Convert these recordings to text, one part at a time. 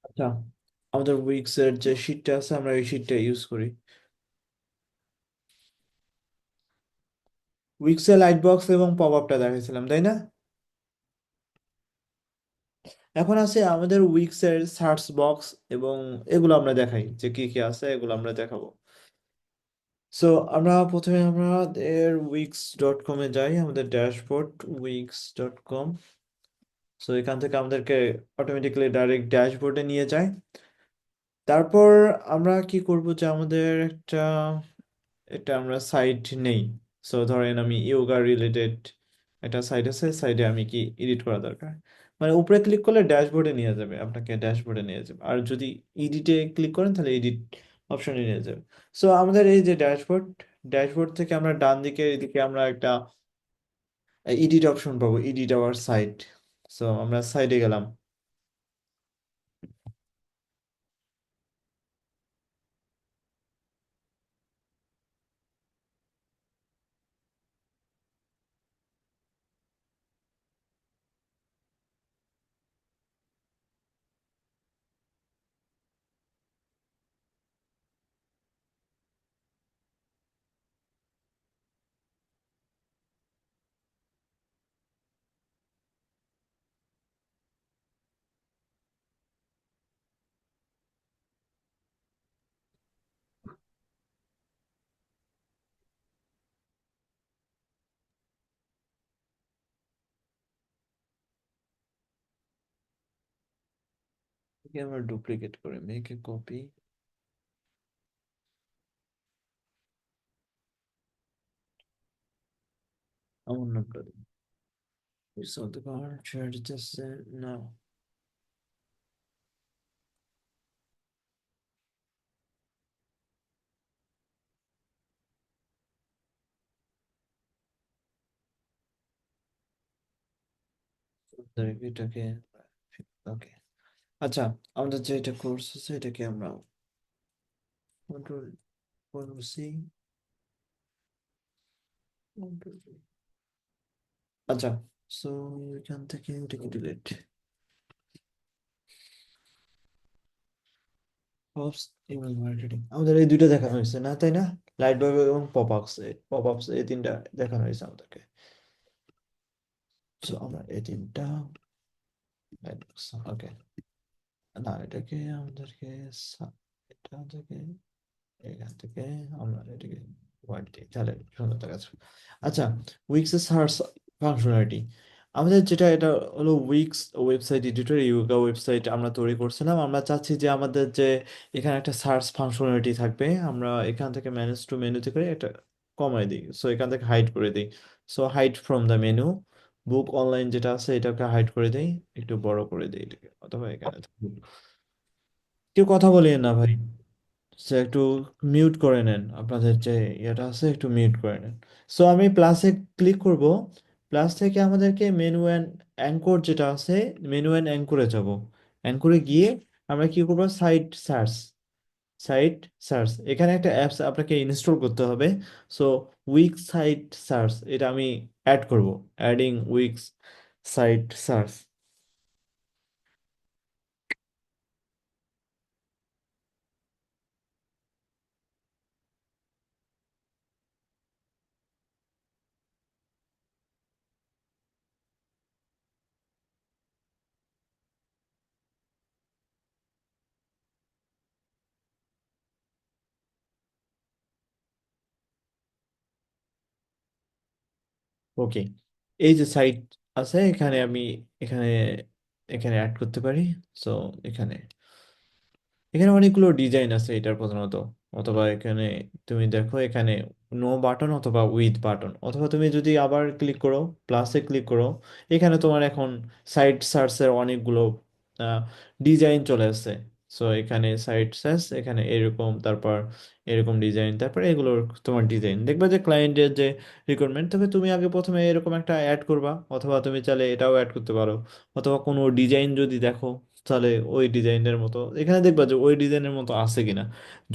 আচ্ছা, আমাদের উইক্স এর যে শীটটা আছে আমরা এই শীটটা ইউজ করি। উইক্স এর লাইট বক্স এবং পপ আপটা দেখাইছিলাম, তাই না? এখন আছে আমাদের উইক্স এর সার্চ বক্স, এবং এগুলো আমরা দেখাই যে কি কি আছে, এগুলো আমরা দেখাবো। সো আমরা প্রথমে আমাদের wix.com-এ যাই, আমাদের ড্যাশবোর্ড wix.com। সো এখান থেকে আমাদেরকে অটোমেটিক্যালি ডাইরেক্ট ড্যাশবোর্ডে নিয়ে যায়। তারপর আমরা কি করব যে আমাদের এটা আমরা সাইট নেই। সো ধরেন আমি ইয়োগা রিলেটেড একটা সাইট আছে, সাইডে আমি কি এডিট করা দরকার, মানে উপরে ক্লিক করলে ড্যাশবোর্ডে নিয়ে যাবে, আপনাকে ড্যাশবোর্ডে নিয়ে যাবে। আর যদি এডিটে ক্লিক করেন তাহলে এডিট অপশনে নিয়ে যাবে। সো আমাদের এই যে ড্যাশবোর্ড, ড্যাশবোর্ড থেকে আমরা ডান দিকে এদিকে আমরা একটা এডিট অপশন পাবো, এডিট আওয়ার সাইট। সো আমরা সাইডে গেলাম। এটাকে আমরা ডুপ্লিকেট করে মেক এ কপি, আমার নামটা দিই। It's all the car, share just now. এটাকে ওকে। আচ্ছা, আমাদের যে এটা কোর্স আছে এটাকে আমরা কন্ট্রোল সি, কন্ট্রোল। আচ্ছা, সো এখান থেকে এটাকে ডিলিট। পপস ইমেল মার্কেটিং আমাদের এই দুইটা দেখানো হয়েছে না, তাই না? লাইট বাল্ব এবং পপ আপস এই তিনটা দেখানো হয়েছে আমাদেরকে। সো আমরা এই তিনটা ওকে। না, এটাকে আমাদেরকে এটা থেকে এখান থেকে আমরা এটাকে হোয়াইট দিই, তাহলে সুন্দর দেখাচ্ছে। আচ্ছা, উইক্স এর সার্চ ফাংশনালিটি আমাদের যেটা, এটা হলো weeks website editor, Yoga website আমরা তৈরি করছিলাম। আমরা চাচ্ছি যে আমাদের যে এখানে একটা সার্চ ফাংশনালিটি থাকবে, আমরা এখান থেকে ম্যানেজ টু মেনুতে করে এটা কমাই দিই। সো এখান থেকে হাইড করে দিই। So hide from the menu, book online যেটা আছে এটাকে হাইড করে দেই, একটু বড় করে দিই এটাকে, অথবা এখানে কেউ কথা বলিয়ে না ভাই, সে একটু মিউট করে নেন, আপনাদের যে ইয়েটা আছে একটু মিউট করে নেন। সো আমি প্লাসে ক্লিক করব। প্লাস থেকে আমাদেরকে মেনু অ্যান্ড অ্যাঙ্কর যেটা আছে, মেনু অ্যান্ড অ্যাঙ্করে যাব। অ্যাঙ্করে গিয়ে আমরা কি করব, সাইট সার্চ এখানে একটা অ্যাপস আপনাকে ইনস্টল করতে হবে। সো উইক্স সাইট সার্চ এটা আমি অ্যাড করব, অ্যাডিং উইক্স সাইট সার্চ। ওকে, এই যে সাইট আছে এখানে আমি এখানে এখানে অ্যাড করতে পারি। সো এখানে এখানে অনেকগুলো ডিজাইন আছে এটার প্রধানত, অথবা এখানে তুমি দেখো এখানে নো বাটন অথবা উইথ বাটন, অথবা তুমি যদি আবার ক্লিক করো, প্লাসে ক্লিক করো, এখানে তোমার এখন সাইট সার্চের অনেকগুলো ডিজাইন চলে আসছে। সো এখানে সাইট সার্চ, এখানে এরকম, তারপর এরকম ডিজাইন, তারপর এগুলোর তোমার ডিজাইন দেখবে যে ক্লায়েন্টের যে রিকোয়ারমেন্ট, তবে তুমি আগে প্রথমে এরকম একটা অ্যাড করবা, অথবা তুমি চাইলে এটাও অ্যাড করতে পারো। অথবা কোনো ডিজাইন যদি দেখো, তাহলে ওই ডিজাইনের মতো এখানে দেখবা যে ওই ডিজাইনের মতো আছে কিনা।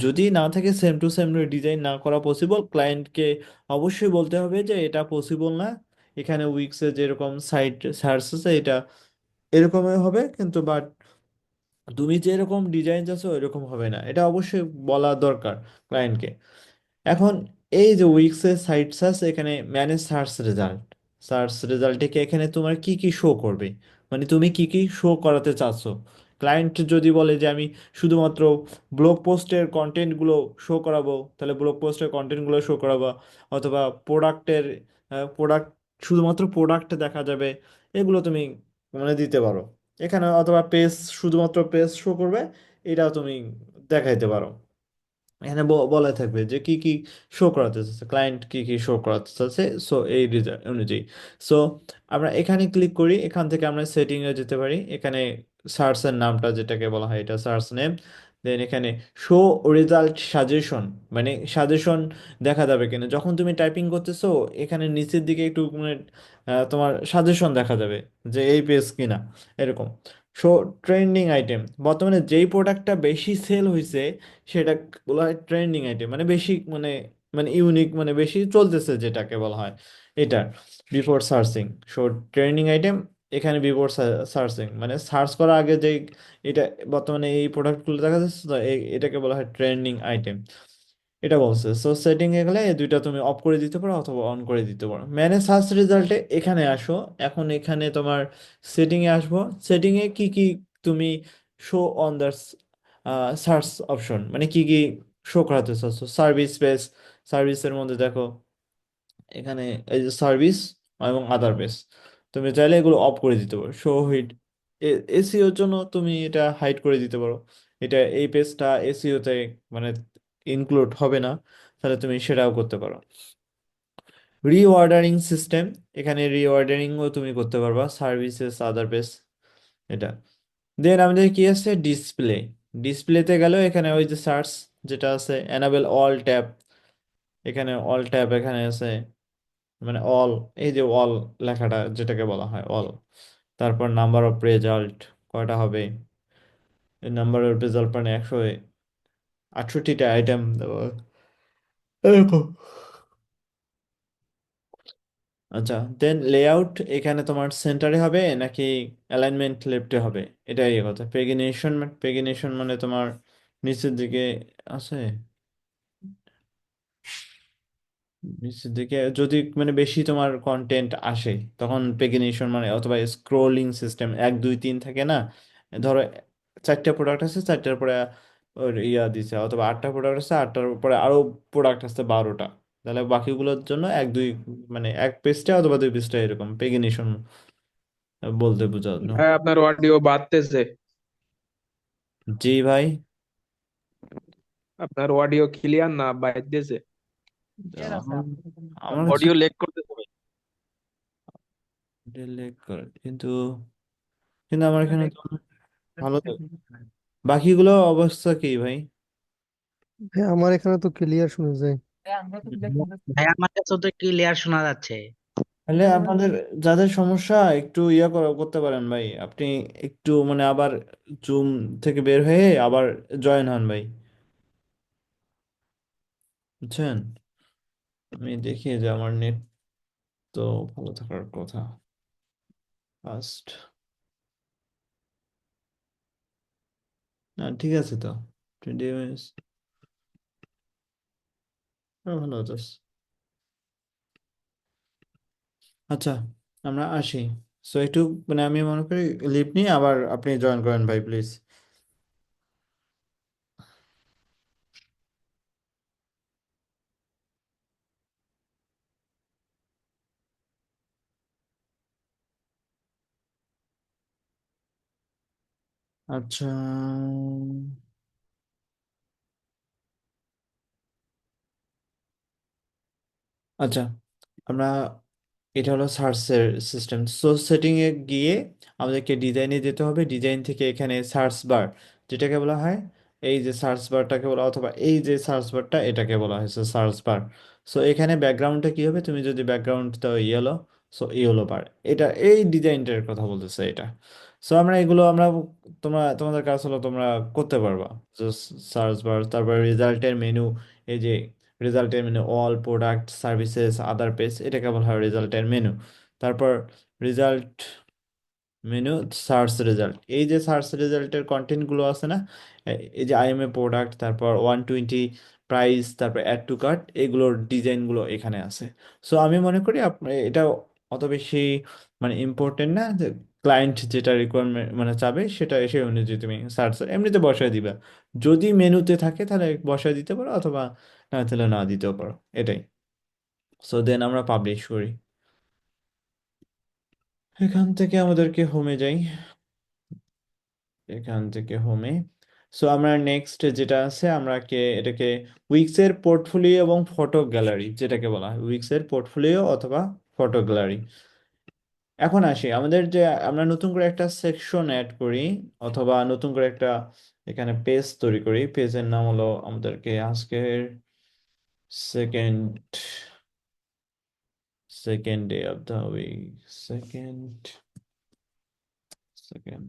যদি না থাকে, সেম টু সেম ডিজাইন না করা পসিবল, ক্লায়েন্টকে অবশ্যই বলতে হবে যে এটা পসিবল না। এখানে উইক্সে যেরকম সাইট সার্চ আছে এটা এরকমই হবে, কিন্তু বাট তুমি যেরকম ডিজাইন চাচ্ছো ওইরকম হবে না, এটা অবশ্যই বলা দরকার ক্লায়েন্টকে। এখন এই যে উইক্সের সাইট সার্চ, এখানে ম্যানেজ সার্চ রেজাল্ট, সার্চ রেজাল্টে কি এখানে তোমার কি কি শো করবে, মানে তুমি কি কি শো করাতে চাচ্ছো। ক্লায়েন্ট যদি বলে যে আমি শুধুমাত্র ব্লগ পোস্টের কন্টেন্টগুলো শো করাবো, তাহলে ব্লগ পোস্টের কন্টেন্টগুলো শো করাবো, অথবা প্রোডাক্টের প্রোডাক্ট, শুধুমাত্র প্রোডাক্ট দেখা যাবে, এগুলো তুমি মানে দিতে পারো এখানে, অথবা পেজ, শুধুমাত্র পেজ শো করবে, এটাও তুমি দেখাইতে পারো। এখানে বলা থাকবে যে কি কি শো করাতে চাচ্ছে, ক্লায়েন্ট কি কি শো করাতে চাচ্ছে, সো এই রেজাল্ট অনুযায়ী। সো আমরা এখানে ক্লিক করি, এখান থেকে আমরা সেটিং এ যেতে পারি, এখানে সার্চের নামটা যেটাকে বলা হয় এটা সার্চ নেম। দেন এখানে শো রেজাল্ট সাজেশন, মানে সাজেশন দেখা যাবে কিনা যখন তুমি টাইপিং করতেছো, এখানে নিচের দিকে একটু মানে তোমার সাজেশন দেখা যাবে যে এই পেজ কিনা, এরকম। শো ট্রেন্ডিং আইটেম, বর্তমানে যেই প্রোডাক্টটা বেশি সেল হয়েছে সেটা বলা হয় ট্রেন্ডিং আইটেম, মানে বেশি মানে মানে ইউনিক, মানে বেশি চলতেছে যেটাকে বলা হয় এটা। Before searching, so trending item, এখানে বিফোর সার্চিং মানে সার্চ করার আগে যে এটা বর্তমানে এই প্রোডাক্টগুলো দেখা যাচ্ছে, তো এটাকে বলা হয় ট্রেন্ডিং আইটেম, এটা বলছে। সো সেটিং এ গেলে এই দুইটা তুমি অফ করে দিতে পারো অথবা অন করে দিতে পারো। ম্যানেজ সার্চ রেজাল্টে এখানে আসো, এখন এখানে তোমার সেটিং এ আসবো। সেটিং এ কি কি তুমি show on the search option, মানে কি কি শো করাতে চাচ্ছো, সার্ভিস পেজ, সার্ভিসের মধ্যে দেখো এখানে এই যে সার্ভিস এবং আদার পেজ, তুমি চাইলে এগুলো অফ করে দিতে পারো। শো হিট, এসিওর জন্য তুমি এটা হাইড করে দিতে পারো, এটা এই পেজটা এসিওতে মানে ইনক্লুড হবে না, তাহলে তুমি সেটাও করতে পারো। রিঅর্ডারিং সিস্টেম, এখানে রিঅর্ডারিংও তুমি করতে পারবা, সার্ভিসেস আদার পেজ এটা। দেন আমাদের কি আছে, ডিসপ্লে, ডিসপ্লেতে গেল এখানে ওই যে সার্চ যেটা আছে, এনাবেল অল ট্যাব, এখানে অল ট্যাব এখানে আছে, মানে অল, এই যে অল লেখাটা যেটাকে বলা হয় অল। তারপর নাম্বার অফ রেজাল্ট কয়টা হবে, নাম্বার অফ রেজাল্ট মানে 168টা আইটেম এরকম। আচ্ছা, দেন লেআউট, এখানে তোমার সেন্টারে হবে নাকি অ্যালাইনমেন্ট লেফটে হবে, এটাই কথা। পেগিনেশন, পেগিনেশন মানে তোমার নিচের দিকে আছে, নিচের দিকে যদি মানে বেশি তোমার কন্টেন্ট আসে তখন পেগিনেশন মানে, অথবা স্ক্রোলিং সিস্টেম 1 2 3 থাকে না, ধরো 4টা প্রোডাক্ট আছে, 4টার পরে ওর ইয়া দিছে, অথবা 8টা প্রোডাক্ট আছে, 8টার উপরে আরো প্রোডাক্ট আছে 12টা, তাহলে বাকিগুলোর জন্য 1 2 মানে 1 পেজটা অথবা 2 পেজটা, এরকম পেগিনেশন বলতে বোঝানো। ভাই আপনার অডিও বাড়তেছে। জি ভাই। আপনার অডিও ক্লিয়ার না বাইতেছে। আমার আমার কাছে অডিও লেক করতেছে ভাই। delete করে, কিন্তু কিন্তু আমার এখানে তো ভালো তো, বাকিগুলো অবস্থা কি ভাই? হ্যাঁ, আমার এখানে তো ক্লিয়ার শোনা যায়। ভাই আমার কাছে তো ক্লিয়ার শোনা যাচ্ছে। তাহলে আপনাদের যাদের সমস্যা একটু ইয়া করতে পারেন ভাই, আপনি একটু মানে আবার জুম থেকে বের হয়ে আবার জয়েন হন ভাই, বুঝছেন। আমি দেখি যে আমার নেট তো ভালো থাকার কথা, ফার্স্ট, না ঠিক আছে তো, 20 মিনিটস ভালো হতো। আচ্ছা, আমরা আসি। সো একটু মানে আমি মনে করি লিভ নিয়ে আবার আপনি জয়েন করেন ভাই প্লিজ। আচ্ছা, আচ্ছা, আমরা, এটা হলো সার্চের সিস্টেম। সো সেটিং এ গিয়ে আমাদেরকে ডিজাইনে যেতে হবে, ডিজাইন থেকে এখানে সার্চ বার যেটাকে বলা হয়, এই যে সার্চ বারটাকে বলা, অথবা এই যে সার্চ বারটা এটাকে বলা হয়েছে সার্চ বার। সো এখানে ব্যাকগ্রাউন্ডটা কি হবে, তুমি যদি ব্যাকগ্রাউন্ডটা ইয়েলো, সো ইয়েলো বার, এটা এই ডিজাইনটার কথা বলতেছে এটা। সো আমরা এগুলো আমরা, তোমাদের কাজ হলো তোমরা করতে পারবা। সার্চ বার, তারপর রেজাল্টের মেনু, এই যে রেজাল্টের মেনু, অল প্রোডাক্ট সার্ভিসেস আদার পেজ, এটাকে বলা হয় রেজাল্টের মেনু। তারপর রেজাল্ট, মেনু, সার্চ রেজাল্ট, এই যে সার্চ রেজাল্টের কন্টেন্ট গুলো আছে না, এই যে আইএমএ প্রোডাক্ট, তারপর 120 প্রাইস, তারপর অ্যাড টু কার্ট, এগুলোর ডিজাইন গুলো এখানে আছে। সো আমি মনে করি এটা অত বেশি মানে ইম্পর্টেন্ট না, যে ক্লায়েন্ট যেটা রিকোয়ারমেন্ট মানে চাবে সেটা এসে অনুযায়ী তুমি সার্চ এমনিতে বসায় দিবা। যদি মেনুতে থাকে তাহলে বসায় দিতে পারো, অথবা না তাহলে না দিতেও পারো, এটাই। সো দেন আমরা পাবলিশ করি। এখান থেকে আমাদেরকে হোমে যাই, এখান থেকে হোমে। সো আমরা নেক্সট যেটা আছে, আমরা এটাকে উইক্সের পোর্টফোলিও এবং ফটো গ্যালারি যেটাকে বলা হয়, উইক্সের পোর্টফোলিও অথবা ফটো গ্যালারি। এখন আসি আমাদের যে আমরা নতুন করে একটা সেকশন অ্যাড করি, অথবা নতুন করে একটা এখানে পেজ তৈরি করি। পেজের নাম হলো আমাদেরকে আজকের second second day of the week, second second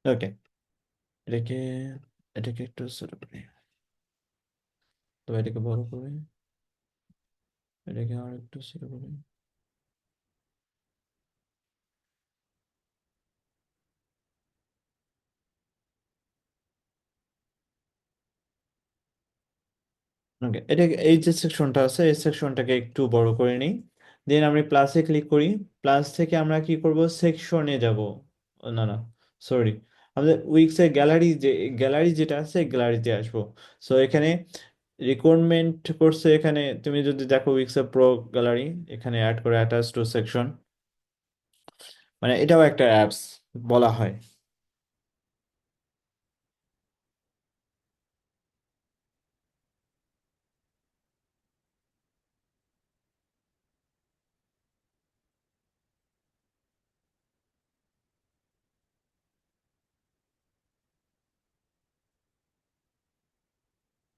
okay. এটাকে এটাকে একটু ছোট করি, তো এটাকে বড় করে, এটাকে আর একটু ছোট করি। ওকে, এটা এই যে সেকশনটা আছে এই সেকশনটাকে একটু বড় করে নিই। দেন আমি প্লাসে ক্লিক করি। প্লাস থেকে আমরা কি করব, সেকশনে যাব। না না, সরি, আমাদের উইক্সের গ্যালারি, যে গ্যালারি যেটা আছে গ্যালারিতে আসবো। সো এখানে রিকোয়ারমেন্ট করছে, এখানে তুমি যদি দেখো উইক্সের প্রো গ্যালারি, এখানে অ্যাড করে অ্যাটাচ টু সেকশন, মানে এটাও একটা অ্যাপস বলা হয়।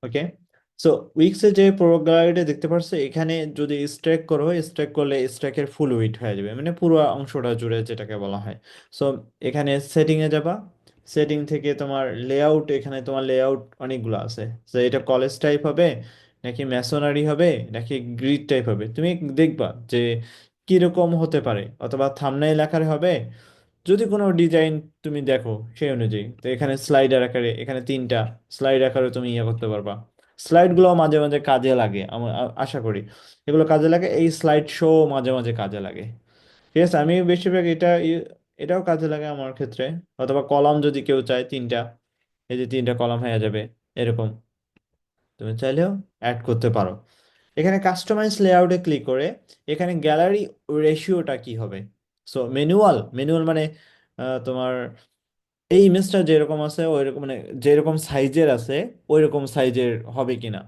ওকে। সো উইক্সে যে প্রো গ্যালারিটা দেখতে পাচ্ছ, এখানে যদি স্ট্রেক করো, স্ট্রেক করলে স্ট্রেকের ফুল উইডথ হয়ে যাবে, মানে পুরো অংশটা জুড়ে যেটাকে বলা হয়। সো এখানে সেটিং এ যাবা, সেটিং থেকে তোমার লেআউট, এখানে তোমার লেআউট অনেকগুলো আছে। তো এটা কলেজ টাইপ হবে, নাকি ম্যাসোনারি হবে, নাকি গ্রিড টাইপ হবে, তুমি দেখবা যে কিরকম হতে পারে, অথবা থাম্বনেইল আকারে হবে। যদি কোনো ডিজাইন তুমি দেখো সেই অনুযায়ী, তো এখানে স্লাইডার আকারে, এখানে তিনটা স্লাইড আকারে তুমি ইয়ে করতে পারবা। স্লাইডগুলো মাঝে মাঝে কাজে লাগে, আমার আশা করি এগুলো কাজে লাগে, এই স্লাইড শো মাঝে মাঝে কাজে লাগে। ঠিক আছে, আমি বেশিরভাগ এটাও কাজে লাগে আমার ক্ষেত্রে। অথবা কলাম যদি কেউ চায় তিনটা, এই যে তিনটা কলাম হয়ে যাবে এরকম, তুমি চাইলেও অ্যাড করতে পারো। এখানে কাস্টমাইজ লেআউটে ক্লিক করে এখানে গ্যালারি রেশিওটা কি হবে। সো ম্যানুয়াল, ম্যানুয়াল মানে তোমার এই ইমেজটা যেরকম আছে ওইরকম, মানে যেরকম সাইজের আছে ওইরকম সাইজের হবে কিনা।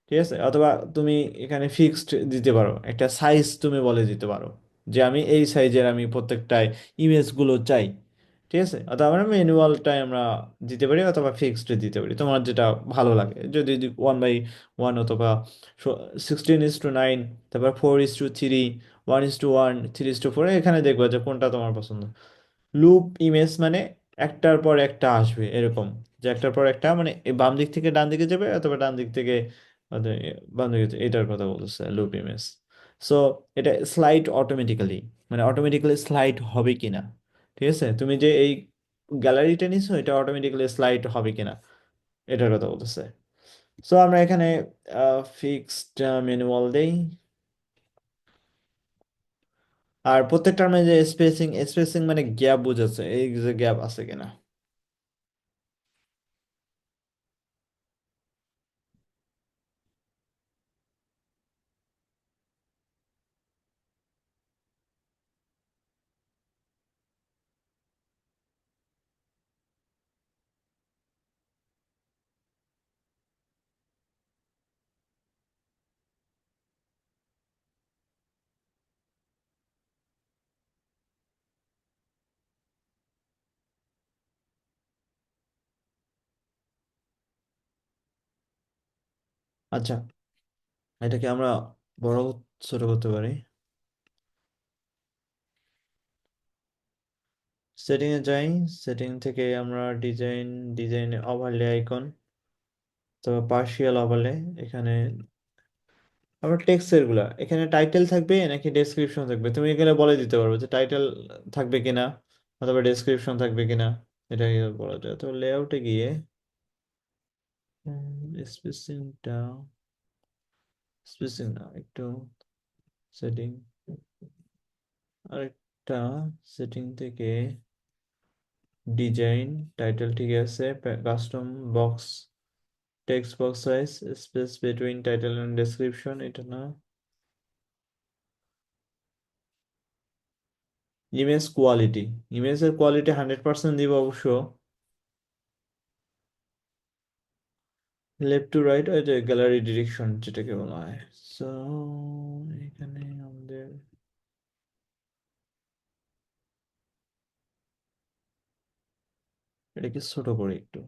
ঠিক আছে, অথবা তুমি এখানে ফিক্সড দিতে পারো, একটা সাইজ তুমি বলে দিতে পারো যে আমি এই সাইজের আমি প্রত্যেকটায় ইমেজগুলো চাই। ঠিক আছে, অথবা আমরা ম্যানুয়ালটাই আমরা দিতে পারি, অথবা ফিক্সড দিতে পারি, তোমার যেটা ভালো লাগে। যদি 1/1, অথবা 16:9, তারপর 4:3, 1:1, 3:4, এখানে দেখবা যে কোনটা তোমার পছন্দ। লুপ ইমেজ মানে একটার পর একটা আসবে এরকম, যে একটার পর একটা, মানে এই বাম দিক থেকে ডান দিকে যাবে, অথবা ডান দিক থেকে অথবা বাম দিকে এটার কথা বলতেছে লুপ ইমেজ। সো এটা স্লাইড অটোমেটিক্যালি, মানে অটোমেটিক্যালি স্লাইড হবে কিনা। ঠিক আছে, তুমি যে এই গ্যালারিটা নিছো এটা অটোমেটিক্যালি স্লাইড হবে কিনা এটার কথা বলতেছে। সো আমরা এখানে ফিক্সড ম্যানুয়াল দেই। আর প্রত্যেকটার মধ্যে স্পেসিং, স্পেসিং মানে গ্যাপ বুঝাচ্ছে, এই যে গ্যাপ আছে কিনা। আচ্ছা, এটাকে আমরা বড় ছোট করতে পারি। সেটিং এ যাই, সেটিং থেকে আমরা ডিজাইন ওভারলে আইকন, তো পার্শিয়াল ওভারলে, এখানে আবার টেক্সটের গুলা এখানে টাইটেল থাকবে নাকি ডেসক্রিপশন থাকবে, তুমি এখানে বলে দিতে পারবে যে টাইটেল থাকবে কিনা অথবা ডেসক্রিপশন থাকবে কিনা, এটা বলা যায়। তো লেআউটে গিয়ে স্পেসিংটা, স্পেসিং না, একটু সেটিং, আরেকটা সেটিং থেকে ডিজাইন, টাইটেল ঠিক আছে, custom box, text box size, space between title and description, এটা না। ইমেজ কোয়ালিটি, ইমেজের কোয়ালিটি 100% দিব অবশ্য। লেফট টু রাইট, ওই যে গ্যালারি ডিরেকশন যেটাকে বলা হয়। সো এখানে আমাদের এটাকে ছোট করে একটু।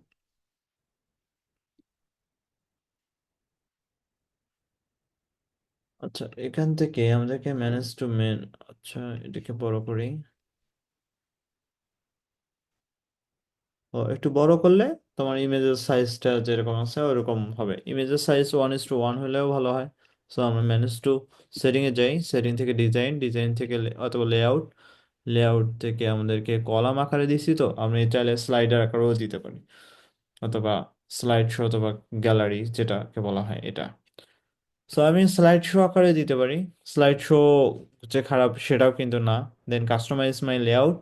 আচ্ছা, এখান থেকে আমাদেরকে ম্যানেজ টু মেন, আচ্ছা এটাকে বড় করি। ও একটু বড় করলে তোমার ইমেজের সাইজটা যেরকম আছে ওরকম হবে। ইমেজের সাইজ 1:1 হলেও ভালো হয়। সো আমরা ম্যানেজ টু সেটিং এ যাই, সেটিং থেকে ডিজাইন, ডিজাইন থেকে অথবা লেআউট, লেআউট থেকে আমাদেরকে কলাম আকারে দিছি, তো আমরা চাইলে স্লাইডার আকারেও দিতে পারি, অথবা স্লাইড শো অথবা গ্যালারি যেটাকে বলা হয় এটা। সো আমি স্লাইড শো আকারে দিতে পারি। স্লাইড শো যে খারাপ সেটাও কিন্তু না। দেন কাস্টমাইজ মাই লেআউট।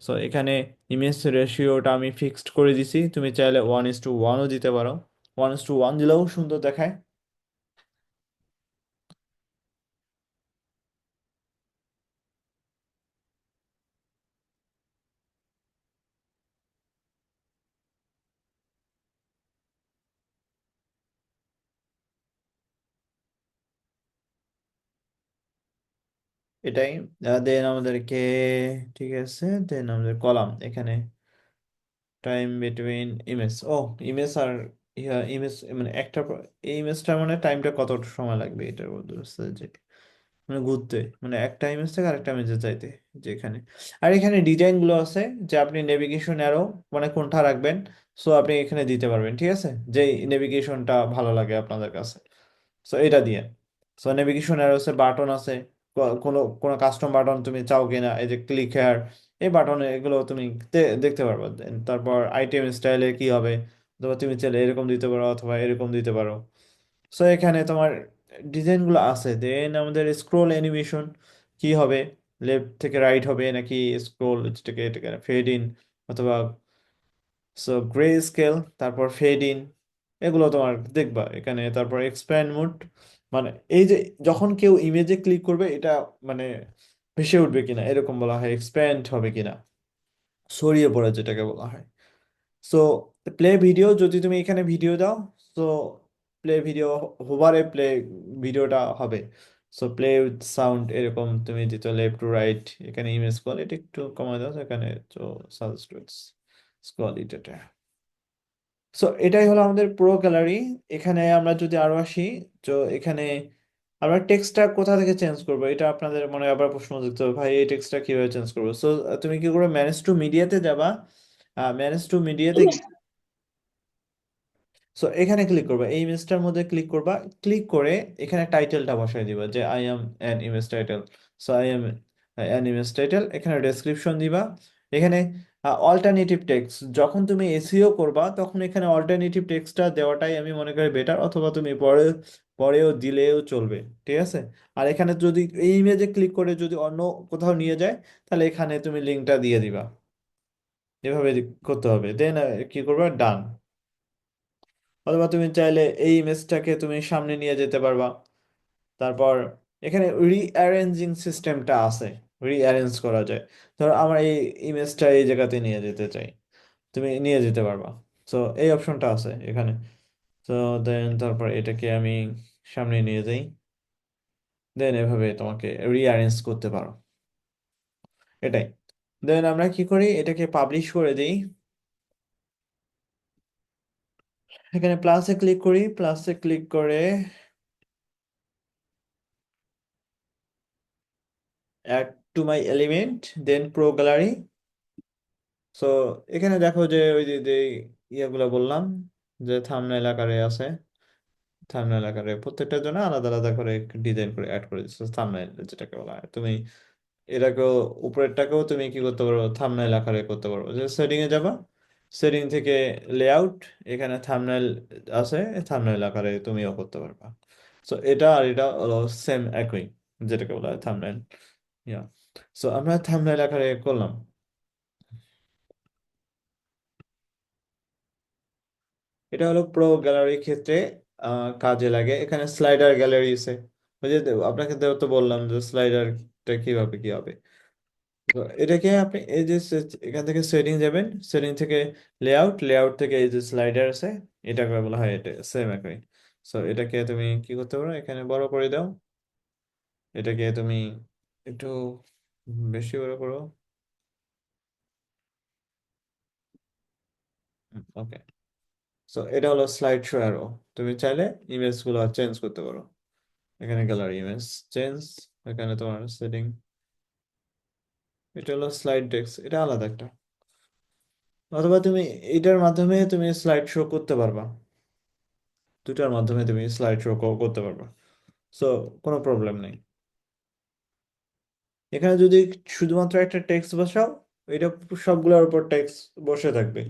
সো এখানে ইমেজ রেশিওটা আমি ফিক্সড করে দিছি, তুমি চাইলে 1:1ও দিতে পারো। 1:1 দিলেও সুন্দর দেখায়। এটাই। দেন আমাদেরকে, ঠিক আছে, দেন আমাদের কলাম এখানে টাইম বিটুইন ইমেজ, ও ইমেজ আর ইমেজ মানে একটা এই ইমেজটা মানে টাইমটা কত সময় লাগবে এটার মধ্যে বুঝতে, যে মানে ঘুরতে, মানে একটা ইমেজ থেকে আরেকটা ইমেজে যাইতে, যেখানে। আর এখানে ডিজাইন গুলো আছে, যে আপনি নেভিগেশন অ্যারো মানে কোনটা রাখবেন, সো আপনি এখানে দিতে পারবেন, ঠিক আছে, যে নেভিগেশনটা ভালো লাগে আপনাদের কাছে, সো এটা দিয়ে। সো নেভিগেশন অ্যারো আছে, বাটন আছে, কোনো কোনো কাস্টম বাটন তুমি চাও কিনা, এই যে ক্লিক হেয়ার, এই বাটনে এগুলো তুমি দেখতে পারবে। Then তারপর আইটেম স্টাইলে কি হবে, অথবা তুমি চাইলে এরকম দিতে পারো অথবা এরকম দিতে পারো। সো এখানে তোমার ডিজাইনগুলো আছে। দেন আমাদের স্ক্রোল অ্যানিমেশন কি হবে, লেফট থেকে রাইট হবে নাকি স্ক্রোল থেকে এটাকে ফেড ইন অথবা, সো গ্রে স্কেল, তারপর ফেড ইন, এগুলো তোমার দেখবা এখানে। তারপর এক্সপ্যান্ড মোড, মানে এই যে যখন কেউ ইমেজে ক্লিক করবে এটা মানে ভেসে উঠবে কিনা এরকম বলা হয়, এক্সপ্যান্ড হবে কিনা, ছড়িয়ে পড়ে যেটাকে বলা হয়। সো প্লে ভিডিও, যদি তুমি এখানে ভিডিও দাও, সো প্লে ভিডিও, হোভারে প্লে ভিডিওটা হবে। সো প্লে উইথ সাউন্ড এরকম তুমি দিতে, লেফট টু রাইট, এখানে ইমেজ কোয়ালিটি একটু কমায় দাও এখানে, তো সাজেস্ট কোয়ালিটি এটা। সো এটাই হলো আমাদের প্রো গ্যালারি। এখানে আমরা যদি আরো আসি, তো এখানে আমরা টেক্সটটা কোথা থেকে চেঞ্জ করবো, এটা আপনাদের মনে আবার প্রশ্ন দিতে হবে, ভাই এই টেক্সটটা কিভাবে চেঞ্জ করবো। সো তুমি কি করবে, ম্যানেজ টু মিডিয়াতে যাবা, ম্যানেজ টু মিডিয়াতে, সো এখানে ক্লিক করবা, এই ইমেজটার মধ্যে ক্লিক করবা, ক্লিক করে এখানে টাইটেলটা বসাই দিবা, যে I am an image title. So I am an image title, এখানে ডেসক্রিপশন দিবা। এখানে অল্টারনেটিভ টেক্সট, যখন তুমি এসইও করবা তখন এখানে অল্টারনেটিভ টেক্সটটা দেওয়াটাই আমি মনে করি বেটার, অথবা তুমি পরেও দিলেও চলবে, ঠিক আছে। আর এখানে যদি এই ইমেজে ক্লিক করে যদি অন্য কোথাও নিয়ে যায়, তাহলে এখানে তুমি লিঙ্কটা দিয়ে দিবা, এভাবে করতে হবে। দেন কি করবা, ডান। অথবা তুমি চাইলে এই ইমেজটাকে তুমি সামনে নিয়ে যেতে পারবা। তারপর এখানে রিঅ্যারেঞ্জিং সিস্টেমটা আছে, রিঅ্যারেঞ্জ করা যায়। ধরো আমার এই ইমেজটা এই জায়গাতে নিয়ে যেতে চাই, তুমি নিয়ে যেতে পারবা। সো এই অপশনটা আছে এখানে। তো দেন তারপর এটাকে আমি সামনে নিয়ে যাই, দেন এভাবে তোমাকে রিঅ্যারেঞ্জ করতে পারো, এটাই। দেন আমরা কি করি, এটাকে পাবলিশ করে দিই। এখানে প্লাসে ক্লিক করি, প্লাসে ক্লিক করে add to my element, then pro gallery. So এখানে দেখো যে ওই যে যে ইয়েগুলো বললাম, যে থাম্বনেল আকারে আছে, থাম্বনেল আকারে প্রত্যেকটার জন্য আলাদা আলাদা করে ডিজাইন করে অ্যাড করে দিচ্ছ থাম্বনেল যেটাকে বলা হয়। তুমি এটাকেও উপরেরটাকেও তুমি কি করতে পারো থাম্বনেল আকারে করতে পারো, যে সেটিং এ যাবা, সেটিং থেকে লেআউট, এখানে থাম্বনেল আছে, থাম্বনেল আকারে তুমিও করতে পারবা। সো এটা আর এটা হলো সেম একই, যেটাকে বলা হয় থাম্বনেল। ইয়া, সো আমরা থাম্বনেল আকারে করলাম। এটা হলো প্রো গ্যালারির ক্ষেত্রে কাজে লাগে। এখানে স্লাইডার গ্যালারি আছে, ওই যে আপনাকে তো বললাম যে স্লাইডারটা কিভাবে কি হবে। তো এটাকে আপনি এই যে এখান থেকে সেটিং যাবেন, সেটিং থেকে লেআউট, লেআউট থেকে এই যে স্লাইডার আছে, এটাকে বলা হয়, এটা সেম একই। সো এটাকে তুমি কি করতে পারো, এখানে বড় করে দাও, এটাকে তুমি একটু বেশি বড় করো। ওকে, সো এটা হলো স্লাইড শো অ্যারো। তুমি চাইলে ইমেজ গুলো চেঞ্জ করতে পারো, এখানে গ্যালারি ইমেজ চেঞ্জ, এখানে তোমার সেটিং, এটা হলো স্লাইড ডেস্ক, এটা আলাদা একটা। অথবা তুমি এটার মাধ্যমে তুমি স্লাইড শো করতে পারবা, দুটার মাধ্যমে তুমি স্লাইড শো করতে পারবা। সো কোনো প্রবলেম নেই। এখানে যদি শুধুমাত্র একটা টেক্সট বসাও, এটা সবগুলোর উপর টেক্সট বসে থাকবে।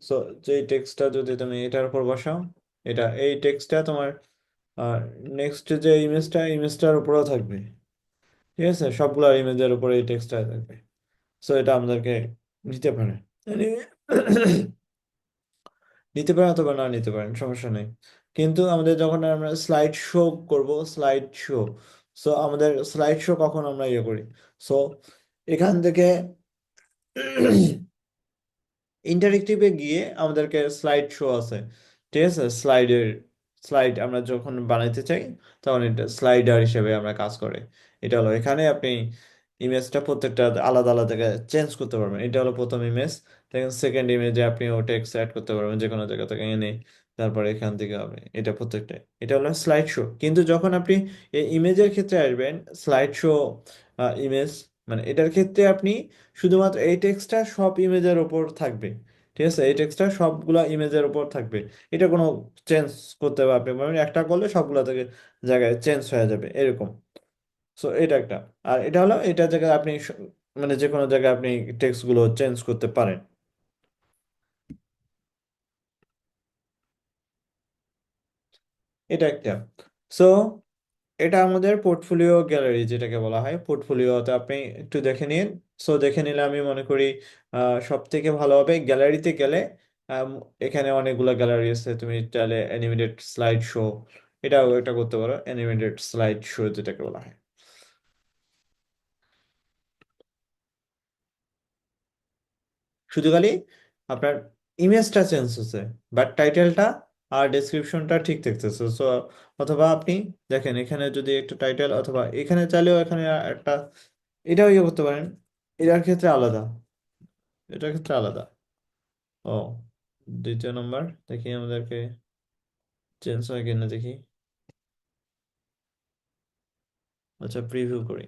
সো যে টেক্সটটা যদি তুমি এটার উপর বসাও, এটা এই টেক্সটটা তোমার আর নেক্সট যে ইমেজটা, ইমেজটার উপরেও থাকবে। ঠিক আছে, সবগুলো ইমেজের উপরে এই টেক্সটটা থাকবে। সো এটা আমাদেরকে নিতে পারে, নিতে পারেন অথবা না নিতে পারেন, সমস্যা নেই। কিন্তু আমাদের যখন আমরা স্লাইড শো করব, স্লাইড শো, সো আমাদের স্লাইড শো কখন আমরা ইয়ে করি, সো এখান থেকে ইন্টারেক্টিভে গিয়ে আমাদেরকে স্লাইড শো আছে, ঠিক আছে, স্লাইড আমরা যখন বানাইতে চাই তখন এটা স্লাইডার হিসেবে আমরা কাজ করে। এটা হলো এখানে আপনি ইমেজটা প্রত্যেকটা আলাদা আলাদা জায়গায় চেঞ্জ করতে পারবেন। এটা হলো প্রথম ইমেজ, দেখেন সেকেন্ড ইমেজে আপনি ও টেক্সট অ্যাড করতে পারবেন যে কোনো জায়গা থেকে এনে, তারপরে এখান থেকে হবে এটা প্রত্যেকটা। এটা হলো স্লাইড শো। কিন্তু যখন আপনি এই ইমেজের ক্ষেত্রে আসবেন, স্লাইড শো ইমেজ, মানে এটার ক্ষেত্রে আপনি শুধুমাত্র এই টেক্সটটা সব ইমেজের ওপর থাকবে। ঠিক আছে, এই টেক্সটটা সবগুলা ইমেজের উপর থাকবে, এটা কোনো চেঞ্জ করতে পারবে মানে একটা করলে সবগুলা থেকে জায়গায় চেঞ্জ হয়ে যাবে এরকম। সো এটা একটা। আর এটা হলো এটা জায়গায় আপনি মানে যে কোনো জায়গায় আপনি টেক্সট গুলো চেঞ্জ করতে পারেন, এটা একটা। সো এটা আমাদের পোর্টফোলিও গ্যালারি যেটাকে বলা হয়, পোর্টফোলিওতে আপনি একটু দেখে নিন। সো দেখে নিলে আমি মনে করি সব থেকে ভালো হবে গ্যালারিতে গেলে। আম, এখানে অনেকগুলো গ্যালারি আছে, তুমি চাইলে অ্যানিমেটেড স্লাইড শো, এটাও এটা করতে পারো, অ্যানিমেটেড স্লাইড শো যেটাকে বলা হয়। শুধু খালি আপনার ইমেজটা চেঞ্জ হচ্ছে, বাট টাইটেলটা আর ডেসক্রিপশনটা ঠিক থাকতেছে। সো অথবা আপনি দেখেন এখানে যদি একটা টাইটেল, অথবা এখানে চাইলেও এখানে একটা, এটাও ইয়ে করতে পারেন। এটার ক্ষেত্রে আলাদা, এটার ক্ষেত্রে আলাদা। ও, দ্বিতীয় নম্বর দেখি আমাদেরকে চেঞ্জ হয় কিনা দেখি। আচ্ছা, প্রিভিউ করি।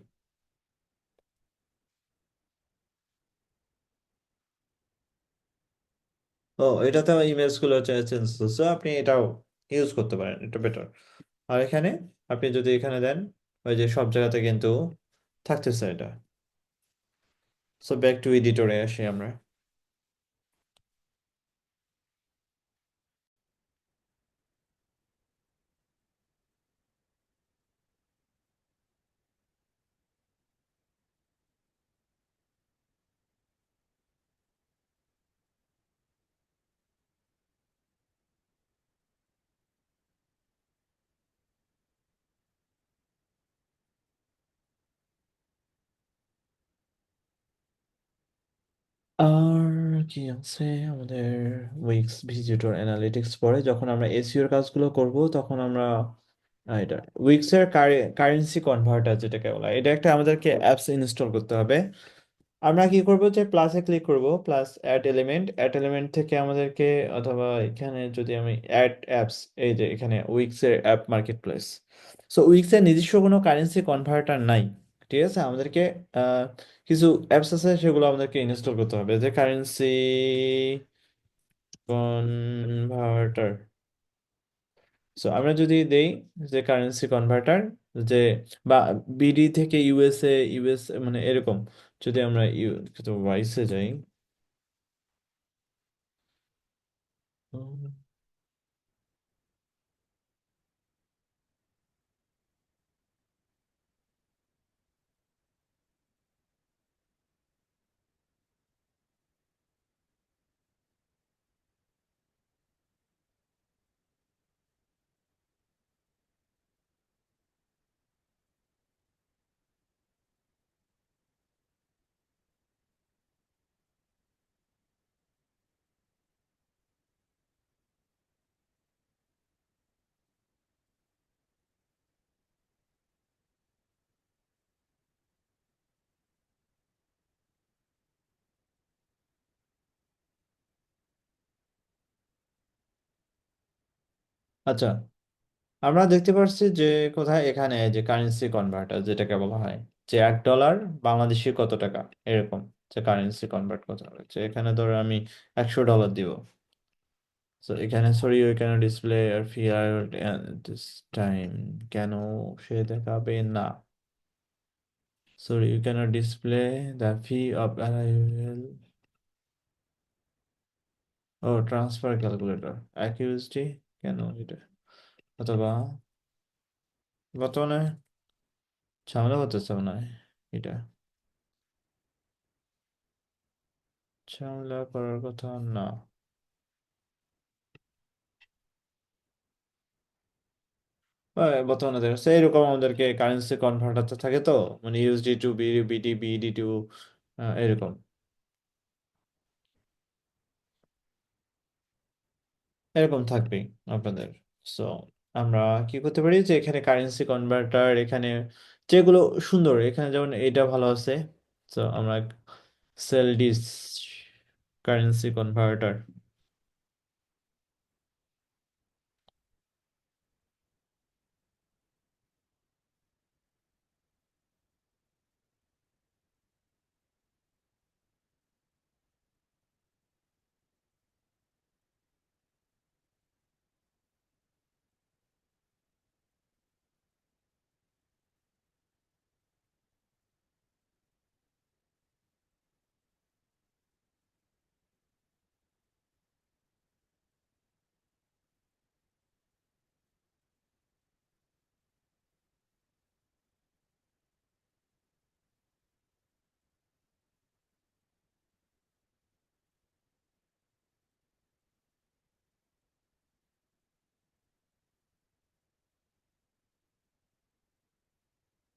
ও, এটাতে ইমেজ গুলো চেঞ্জ হচ্ছে, আপনি এটাও ইউজ করতে পারেন, এটা বেটার। আর এখানে আপনি যদি এখানে দেন, ওই যে সব জায়গাতে কিন্তু থাকতেছে এটা। সো ব্যাক টু এডিটরে আসি আমরা। আর কি আছে আমাদের, উইক্স ভিজিটর অ্যানালিটিক্স পরে যখন আমরা এসইওর কাজগুলো করব তখন আমরা এটা উইক্স এর কারেন্সি কনভার্টার যেটাকে বলা হয়, এটা একটা আমাদেরকে অ্যাপস ইনস্টল করতে হবে। আমরা কি করব, যে প্লাসে ক্লিক করব, plus add element, add element থেকে আমাদেরকে, অথবা এখানে যদি আমি অ্যাড অ্যাপস, এই যে এখানে উইক্স এর app market place. So weeks এর নিজস্ব কোনো কারেন্সি কনভার্টার নাই, ঠিক আছে, আমাদেরকে আহ, কিছু অ্যাপস আছে সেগুলো আমাদেরকে ইনস্টল করতে হবে, যে কারেন্সি কনভার্টার। সো আমরা যদি দেই যে কারেন্সি কনভার্টার, যে বা বিডি থেকে ইউএস মানে এরকম, যদি আমরা ওয়াইসে যাই। উম, আচ্ছা, আমরা দেখতে পাচ্ছি যে কোথায় এখানে যে কারেন্সি কনভার্টার যেটাকে বলা হয়, যে $1 বাংলাদেশি কত টাকা, এরকম যে কারেন্সি কনভার্ট করা হচ্ছে। এখানে ধরো আমি $100 দিব। তো এখানে sorry you can display are fear this time, কেন সে দেখাবে না? Sorry you cannot display the fee of arrival ও ট্রান্সফার ক্যালকুলেটর অ্যাকিউরেসি, কেন এটা? অথবা বর্তমানে ঝামেলা করতেছে মনে হয় এটা, ঝামেলা করার কথা না। বর্তমানে দেখা যাচ্ছে এরকম আমাদেরকে কারেন্সি কনভার্টার থাকে তো, মানে USD to BD, BD to এরকম এরকম থাকবেই আপনাদের। সো আমরা কি করতে পারি যে এখানে কারেন্সি কনভার্টার, এখানে যেগুলো সুন্দর, এখানে যেমন এটা ভালো আছে। সো আমরা sell this currency converter.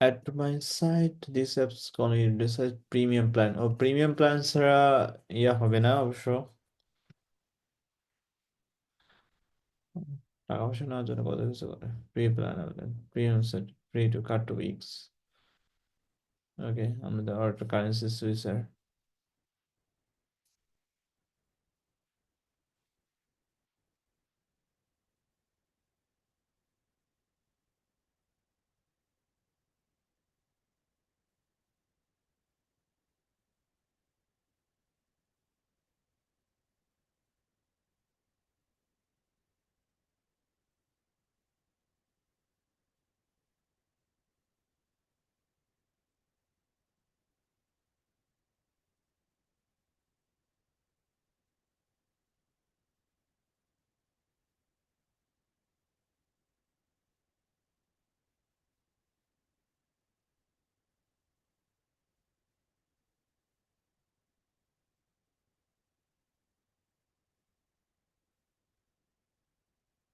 At my site, this app's calling this is premium plan. ও প্রিমিয়াম প্ল্যান ছাড়া ইয়া হবে না অবশ্য, টাকা পয়সা নেওয়ার জন্য কত কিছু করে। Pre plan, premium set, free to cut to Wix. Okay, আমাদের order currency switcher.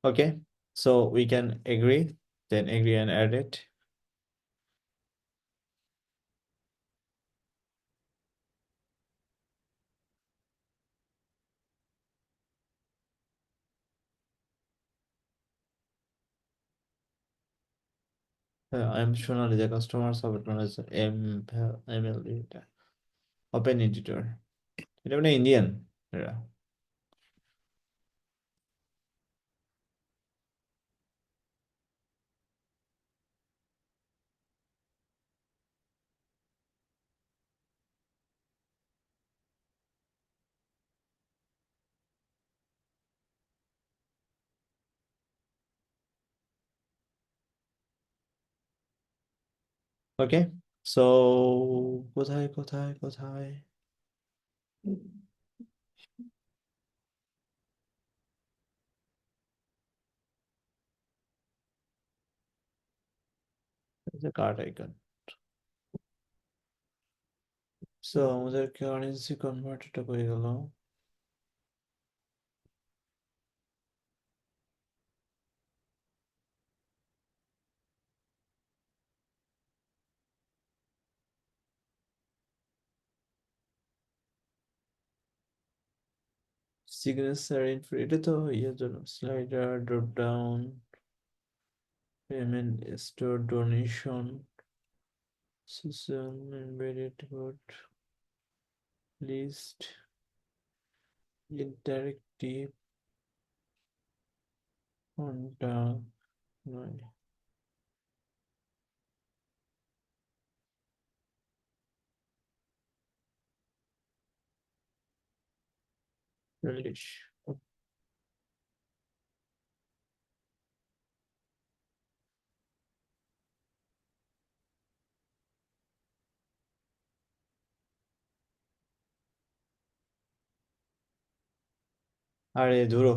Okay, so we can agree, then agree and add it. I am Sonali, the customer support manager, ML এটা open editor, এটা মানে Indian এরা। Okay, so কোথায় কোথায় কোথায় card icon. So আমাদের currency কনভার্টারটা হয়ে গেল। সিগনেচার ইনফো, এটা তো ইয়ের জন্য slider, drop down, payment store, donation, social, embedded code, list, interactive, contact, নয়, চল্লিশ। আরে ধরো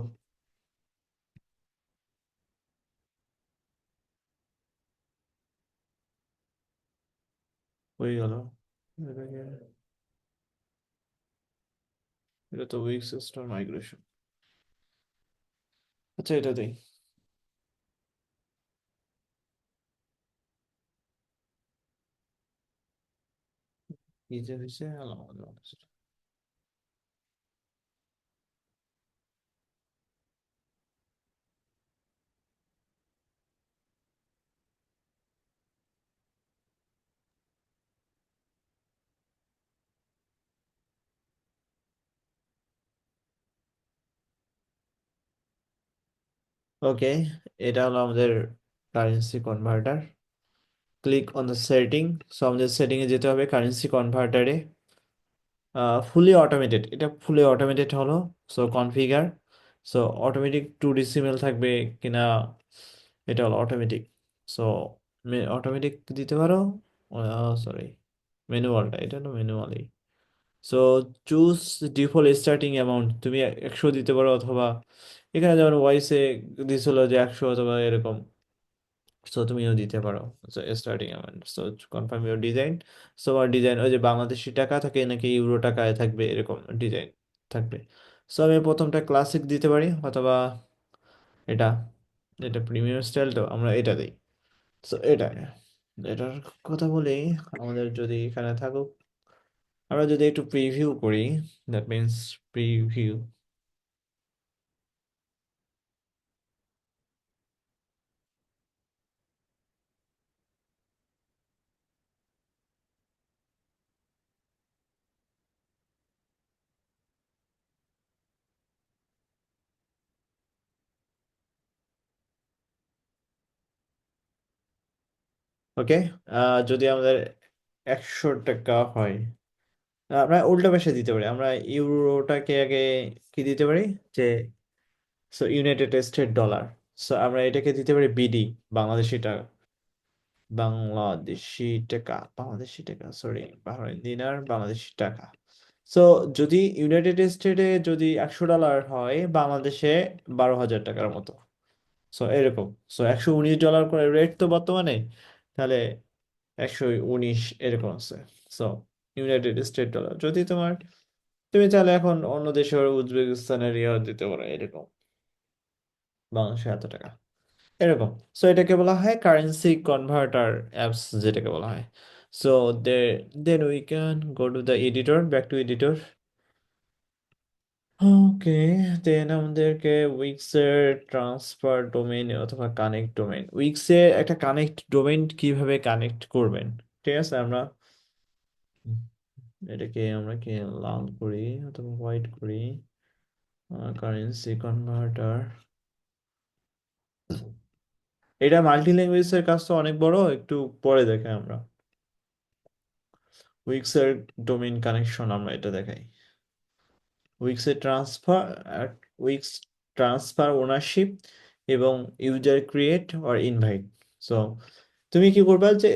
হয়ে গেল। এটাকে- এটা তো উইক সিস্টেম মাইগ্রেশন। আচ্ছা এটা দেই। কি যে হয়েছে আলাদা। ওকে, এটা হলো আমাদের currency converter. Click on the setting. So আমাদের সেটিং এ যেতে হবে, কারেন্সি কনভার্টারে ফুলি অটোমেটেড, এটা ফুলি অটোমেটেড হলো। So configure, so automatic 2 decimal থাকবে কিনা, এটা হলো অটোমেটিক। সো অটোমেটিক দিতে পারো, সরি ম্যানুয়ালটা, এটা হলো manually. So choose default starting amount, তুমি 100 দিতে পারো, অথবা এখানে যেমন ভয়েসে দিছিল যে 100 অথবা এরকম, সো তুমিও দিতে পারো। So starting amount, so confirm your design. So আমার ডিজাইন ওই যে বাংলাদেশি টাকা থাকে নাকি ইউরো টাকায় থাকবে, এরকম ডিজাইন থাকবে। সো আমি প্রথমটা ক্লাসিক দিতে পারি, অথবা এটা, এটা প্রিমিয়াম স্টাইল, তো আমরা এটা দিই। সো এটা, এটার কথা বলি, আমাদের যদি এখানে থাকুক, আমরা যদি একটু প্রিভিউ করি, দ্যাট মিনস প্রিভিউ। ওকে, যদি আমাদের 100 টাকা হয়, আমরা উল্টা পাশে দিতে পারি, আমরা ইউরোটাকে আগে কি দিতে পারি, যে so United state dollar. So আমরা এটাকে দিতে পারি বিডি, বাংলাদেশি টাকা, বাংলাদেশি টাকা, বাংলাদেশি টাকা, সরি বাহরাইন দিনার, বাংলাদেশি টাকা। সো যদি ইউনাইটেড স্টেটে যদি 100 ডলার হয়, বাংলাদেশে 12,000 টাকার মতো। সো এরকম, সো $119 করে রেট তো বর্তমানে, তাহলে 119 এরকম আছে। সো ইউনাইটেড স্টেট ডলার, যদি তোমার, তুমি চাইলে এখন অন্য দেশের উজবেকিস্তানের ইয়ে দিতে পারো, এরকম বাংলাদেশে এত টাকা, এরকম। সো এটাকে বলা হয় কারেন্সি কনভার্টার অ্যাপস, যেটাকে বলা হয়। So then we can go to the editor, back to editor. Okay, then আমাদেরকে উইক্সের ট্রান্সফার ডোমেইন অথবা কানেক্ট ডোমেইন, উইক্সে একটা কানেক্ট ডোমেইন কিভাবে কানেক্ট করবেন, ঠিক আছে। আমরা এটাকে আমরা কি লাল করি অথবা হোয়াইট করি, কারেন্সি কনভার্টার। এটা মাল্টি ল্যাঙ্গুয়েজের কাজ তো অনেক বড়, একটু পরে দেখাই আমরা। উইক্সের ডোমেইন কানেকশন আমরা এটা দেখাই। উইক্সের ট্রান্সফার, উইক্স ট্রান্সফার ওনারশিপ, এবং user create or invite. So তুমি কি করবা, যে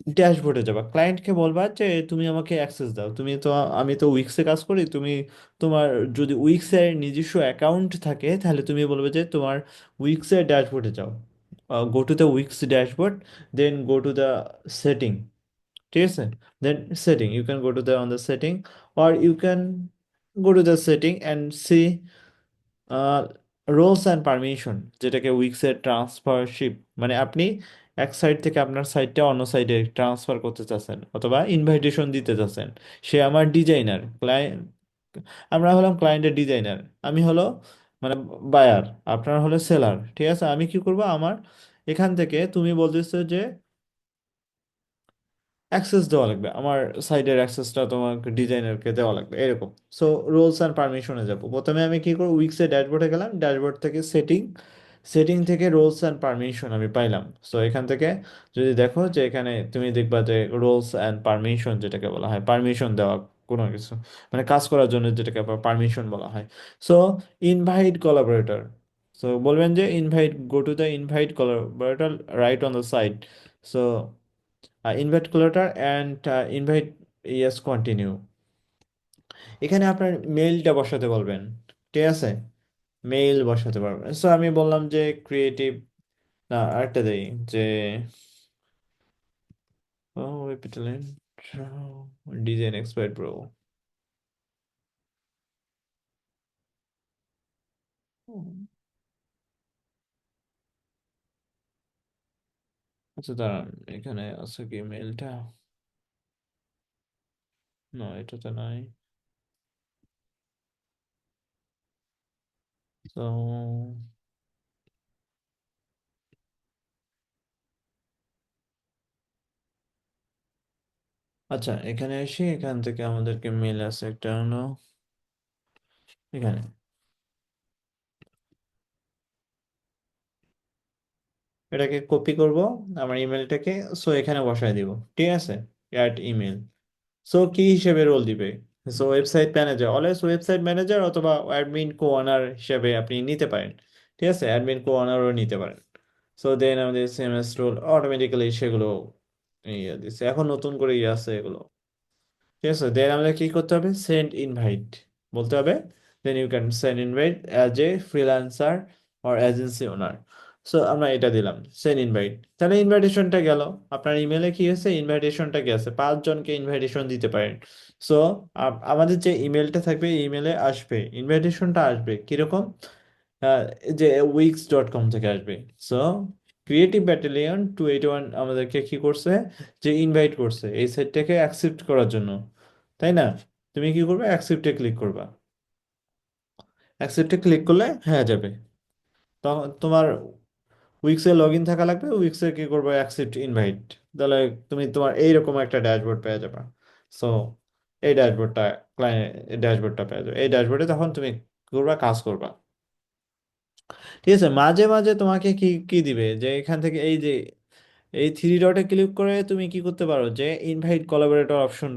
ড্যাশবোর্ডে যাবা, ক্লায়েন্টকে বলবা যে তুমি আমাকে অ্যাক্সেস দাও, আমি তো উইক্সে কাজ করি, তোমার যদি উইক্সের নিজস্ব অ্যাকাউন্ট থাকে তাহলে তুমি বলবে যে তোমার উইক্সের ড্যাশবোর্ডে যাও, go to the Wix dashboard, then go to the setting, ঠিক আছে, then setting you can go to the on the setting, or you can go to the setting and see roles and permission, যেটাকে উইক্সের ট্রান্সফারশিপ, মানে আপনি এক side থেকে আপনার সাইডটা অন্য সাইডে ট্রান্সফার করতে চাচ্ছেন অথবা ইনভাইটেশন দিতে চাচ্ছেন। সে আমার ডিজাইনার, ক্লায়েন্ট, আমরা হলাম ক্লায়েন্টের ডিজাইনার, আমি হলো মানে বায়ার, আপনার হলো সেলার, ঠিক আছে। আমি কি করব, আমার এখান থেকে তুমি বলতেছো যে অ্যাক্সেস দেওয়া লাগবে, আমার সাইডের অ্যাক্সেসটা তোমার ডিজাইনারকে দেওয়া লাগবে এরকম। সো রোলস অ্যান্ড পারমিশনে যাব, প্রথমে আমি কি করব, উইক্সের ড্যাশবোর্ডে গেলাম, ড্যাশবোর্ড থেকে সেটিং, সেটিং থেকে রোলস অ্যান্ড পারমিশন আমি পাইলাম। সো এখান থেকে যদি দেখো যে এখানে তুমি দেখবা যে রোলস অ্যান্ড পারমিশন, যেটাকে বলা হয় পারমিশন দেওয়া কোনো কিছু, মানে কাজ করার জন্য যেটাকে পারমিশন বলা হয়। সো ইনভাইট কোলাবোরেটর, সো বলবেন যে invite, go to the invite collaborator right on the side. So invite collaborator and invite, yes continue, এখানে আপনার মেইলটা বসাতে বলবেন, ঠিক আছে, মেইল বসাতে পারবেন। সো আমি বললাম যে ক্রিয়েটিভ, না আরেকটা দেই যে ও এপিটালেন ডিজাইন এক্সপার্ট ব্রো, আচ্ছা দাঁড়ান, এখানে আছে কি মেইলটা, না এটা তো নাই। তো আচ্ছা, এখানে এসে এখান থেকে আমাদেরকে মেল আছে একটা হলো এখানে, এটাকে কপি করব আমার ইমেলটাকে, সো এখানে বসায় দিব, ঠিক আছে, অ্যাট ইমেল। সো কি হিসেবে রোল দিবে, so website manager, always website manager অথবা অ্যাডমিন কো অনার হিসেবে আপনি নিতে পারেন, ঠিক আছে, অ্যাডমিন কো অনারও নিতে পারেন। সো দেন আমাদের সিএমএস রোল অটোমেটিক্যালি সেগুলো ইয়ে দিচ্ছে, এখন নতুন করে ইয়ে আছে এগুলো, ঠিক আছে। দেন আমাদের কি করতে হবে, সেন্ড ইনভাইট বলতে হবে, then you can send invite as a freelancer or agency owner. So আমরা এটা দিলাম সেন্ড ইনভাইট, তাহলে ইনভাইটেশনটা গেল, আপনার ইমেলে কি হয়েছে, ইনভাইটেশনটা গেছে, 5 জনকে ইনভাইটেশন দিতে পারেন। সো আমাদের যে ইমেলটা থাকবে, ইমেলে আসবে ইনভাইটেশনটা, আসবে কিরকম, আহ, যে wix.com থেকে আসবে। সো ক্রিয়েটিভ ব্যাটালিয়ন 281 আমাদেরকে কি করছে, যে ইনভাইট করছে এই সাইটটাকে অ্যাকসেপ্ট করার জন্য, তাই না? তুমি কি করবে, অ্যাকসেপ্টে ক্লিক করবা, অ্যাকসেপ্টে ক্লিক করলে হ্যাঁ যাবে, তখন তোমার উইক্সে লগ ইন থাকা লাগবে, উইক্সে কি করবে, অ্যাকসেপ্ট ইনভাইট, তাহলে তুমি তোমার এইরকম একটা ড্যাশবোর্ড পেয়ে যাবে। সো এই ড্যাশবোর্ডটা, ক্লায়েন্ট ড্যাশবোর্ডটা পেয়ে যাবে, এই ড্যাশবোর্ডে তখন তুমি কি করবা, কাজ করবা, ঠিক আছে। মাঝে মাঝে তোমাকে কি কি দিবে, যে এখান থেকে এই যে এই থ্রি ডটে ক্লিক করে তুমি কি করতে পারো, যে ইনভাইট কোলাবোরেটর অপশন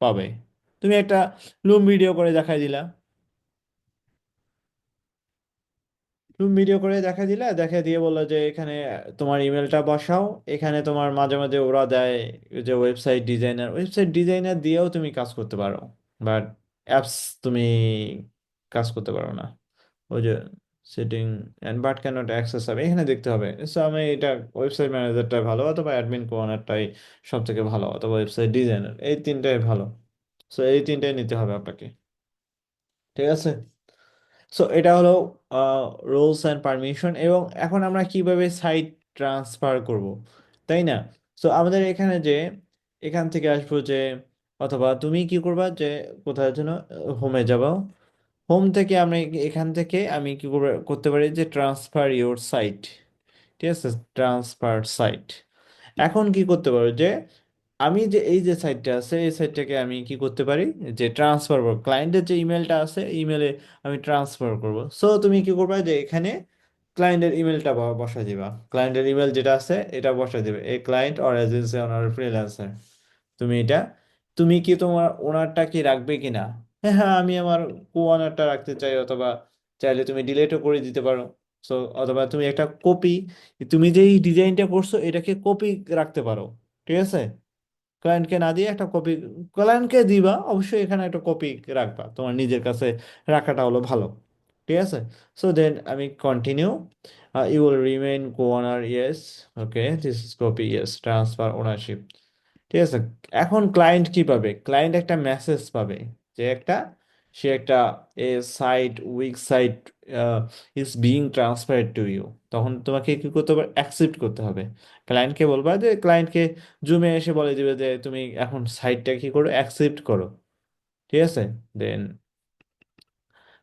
পাবে, তুমি একটা লুম ভিডিও করে দেখাই দিলা, তুমি ভিডিও করে দেখা দিলে, দেখে দিয়ে বললো যে এখানে তোমার ইমেলটা বসাও, এখানে তোমার মাঝে মাঝে ওরা দেয় যে ওয়েবসাইট ডিজাইনার দিয়েও তুমি কাজ করতে পারো, বাট অ্যাপস তুমি কাজ করতে পারো না, ওই যে setting and but cannot access হবে, এখানে দেখতে হবে। সো আমি এটা ওয়েবসাইট ম্যানেজারটা ভালো, অথবা অ্যাডমিন কোঅর্ডিনেটরটাই সব থেকে ভালো, অথবা ওয়েবসাইট ডিজাইনার, এই তিনটাই ভালো। সো এই তিনটাই নিতে হবে আপনাকে, ঠিক আছে। সো এটা হলো রোলস অ্যান্ড পারমিশন, এবং এখন আমরা কিভাবে সাইট ট্রান্সফার করব, তাই না? সো আমাদের এখানে যে এখান থেকে আসবো যে, অথবা তুমি কি করবা, যে কোথায় যেন হোমে যাবো, হোম থেকে আমরা এখান থেকে আমি কি করতে পারি, যে ট্রান্সফার ইওর সাইট, ঠিক আছে, ট্রান্সফার সাইট। এখন কি করতে পারো, যে আমি যে এই যে সাইটটা আছে এই সাইটটাকে আমি কি করতে পারি, যে ট্রান্সফার করব, ক্লায়েন্টের যে ইমেলটা আছে ইমেলে আমি ট্রান্সফার করব। সো তুমি কি করবে, যে এখানে ক্লায়েন্টের ইমেলটা বসাই দিবা, ক্লায়েন্টের ইমেল যেটা আছে এটা বসাই দিবে, এই client or agency honour freelancer, তুমি এটা, তুমি কি তোমার ওনারটা কি রাখবে কিনা, হ্যাঁ হ্যাঁ আমি আমার কো ওনারটা রাখতে চাই, অথবা চাইলে তুমি ডিলেটও করে দিতে পারো। সো অথবা তুমি একটা কপি, তুমি যেই ডিজাইনটা করছো এটাকে কপি রাখতে পারো, ঠিক আছে। ক্লায়েন্টকে না দিয়ে একটা কপি ক্লায়েন্টকে দিবা, অবশ্যই এখানে একটা কপি রাখবা, তোমার নিজের কাছে রাখাটা হলো ভালো। ঠিক আছে, সো দেন আমি continue, you will remain co owner, yes, okay, this is copy, yes, transfer ownership. ঠিক আছে, এখন ক্লায়েন্ট কি পাবে? ক্লায়েন্ট একটা মেসেজ পাবে যে সে একটা a site, Wix site is being transferred to you. তখন তোমাকে কি করতে হবে? অ্যাকসেপ্ট করতে হবে। ক্লায়েন্টকে বলবা, যে ক্লায়েন্টকে জুমে এসে বলে দিবে যে তুমি এখন সাইটটা কি করো, অ্যাকসেপ্ট করো। ঠিক আছে, দেন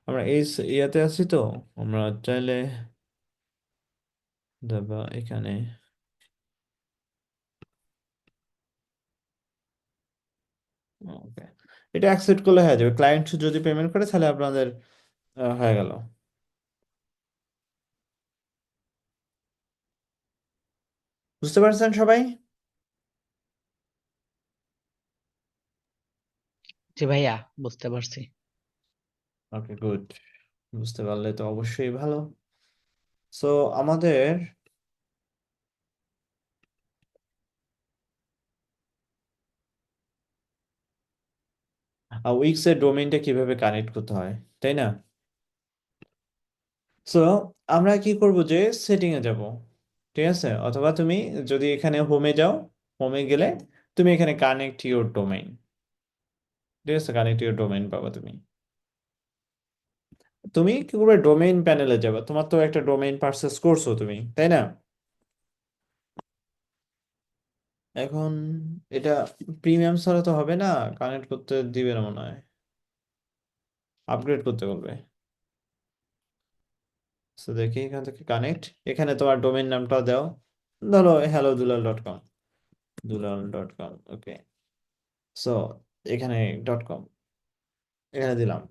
আমরা এই ইয়াতে আছি তো, আমরা চাইলে দেবা এখানে, ওকে, এটা অ্যাকসেপ্ট করলে হয়ে যাবে। ক্লায়েন্ট যদি পেমেন্ট করে তাহলে আপনাদের হয়ে গেল। বুঝতে পারছেন সবাই? জি ভাইয়া, বুঝতে পারছি। ওকে, গুড। বুঝতে পারলে তো অবশ্যই ভালো। সো আমাদের উইক্স এর ডোমেইনটা কিভাবে কানেক্ট করতে হয়, তাই না? সো আমরা কি করব, যে সেটিং এ যাব, ঠিক আছে, অথবা তুমি যদি এখানে হোমে যাও, হোমে গেলে তুমি এখানে কানেক্ট ইউর ডোমেইন, ঠিক আছে, কানেক্ট ইউর ডোমেইন পাবা তুমি। তুমি কি করবে, ডোমেইন প্যানেলে যাবে, তোমার তো একটা ডোমেইন পারচেস করছো তুমি, তাই না? এখন এটা প্রিমিয়াম ছাড়া তো হবে না, কানেক্ট করতে দিবে না মনে হয়, আপগ্রেড করতে বলবে। সো দেখি এখান থেকে কানেক্ট, এখানে তোমার ডোমেইন নামটা দাও, ধরো hellodular.com, দুলাল.com, ওকে। সো এখানে .com এখানে দিলাম।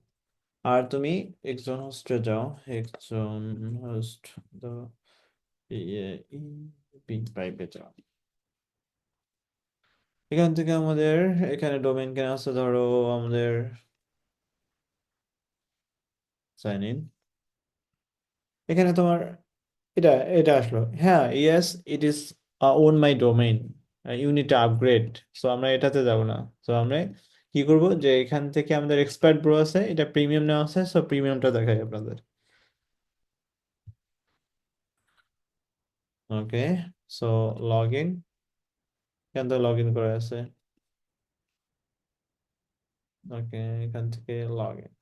আর তুমি একজন হোস্টে যাও, একজন হোস্ট, ধরো ইয়ে পাইপে যাও। এখান থেকে আমাদের এখানে ডোমেইন কেন আছে, ধরো আমাদের সাইন ইন, এখানে তোমার এটা এটা আসলো, হ্যাঁ, yes, it is own my domain, you need to upgrade. So আমরা এটাতে যাব না। সো আমরা কি করব, যে এখান থেকে আমাদের এক্সপার্ট ব্রো আছে, এটা প্রিমিয়াম নেওয়া আছে, সো প্রিমিয়ামটা দেখাই আপনাদের। ওকে, সো লগ ইন, এখান থেকে লগ ইন করে আছে, ওকে, এখান থেকে লগ ইন।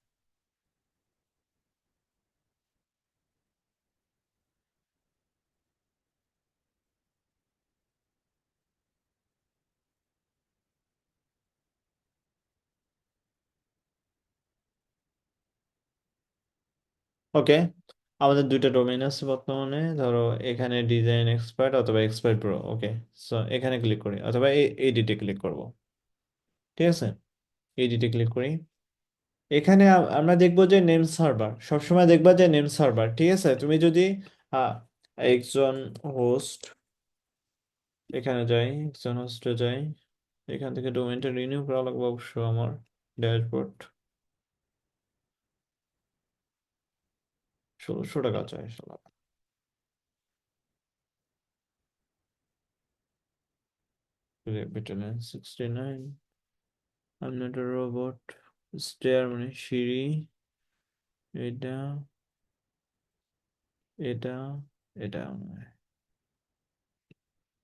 ওকে, আমাদের দুইটা ডোমেইন আছে বর্তমানে, ধরো এখানে ডিজাইন এক্সপার্ট অথবা এক্সপার্ট প্রো, ওকে। সো এখানে ক্লিক করি, অথবা এডিটে ক্লিক করব, ঠিক আছে, এডিটে ক্লিক করি। এখানে আমরা দেখবো যে নেম সার্ভার, সবসময় দেখবা যে নেম সার্ভার, ঠিক আছে। তুমি যদি আহ, একজন হোস্ট, এখানে যাই, একজন হোস্টে যাই, এখান থেকে ডোমেইনটা রিনিউ করা লাগবে অবশ্য আমার, ড্যাশবোর্ড 1600 টাকা চাই শালা। বিটনে 69, I am not a robot, stair মানে সিঁড়ি, এটা এটা এটা মনে হয়।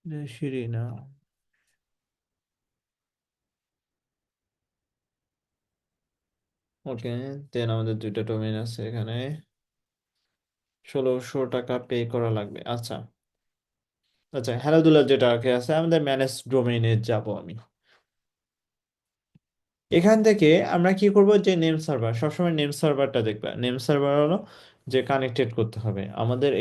এটা সিঁড়ি না, ওকে। দেন আমাদের দুইটা ডোমেইন আছে এখানে, 1600 টাকা পে করা লাগবে, আচ্ছা। আচ্ছা, খেলাধুলার যেটা আছে, আমাদের ম্যানেজ ডোমেইনে যাব আমি। এখান থেকে আমরা কি করব, যে নেম সার্ভার, সবসময় নেম সার্ভারটা দেখবা। নেম সার্ভার হলো যে কানেক্টেড করতে হবে আমাদের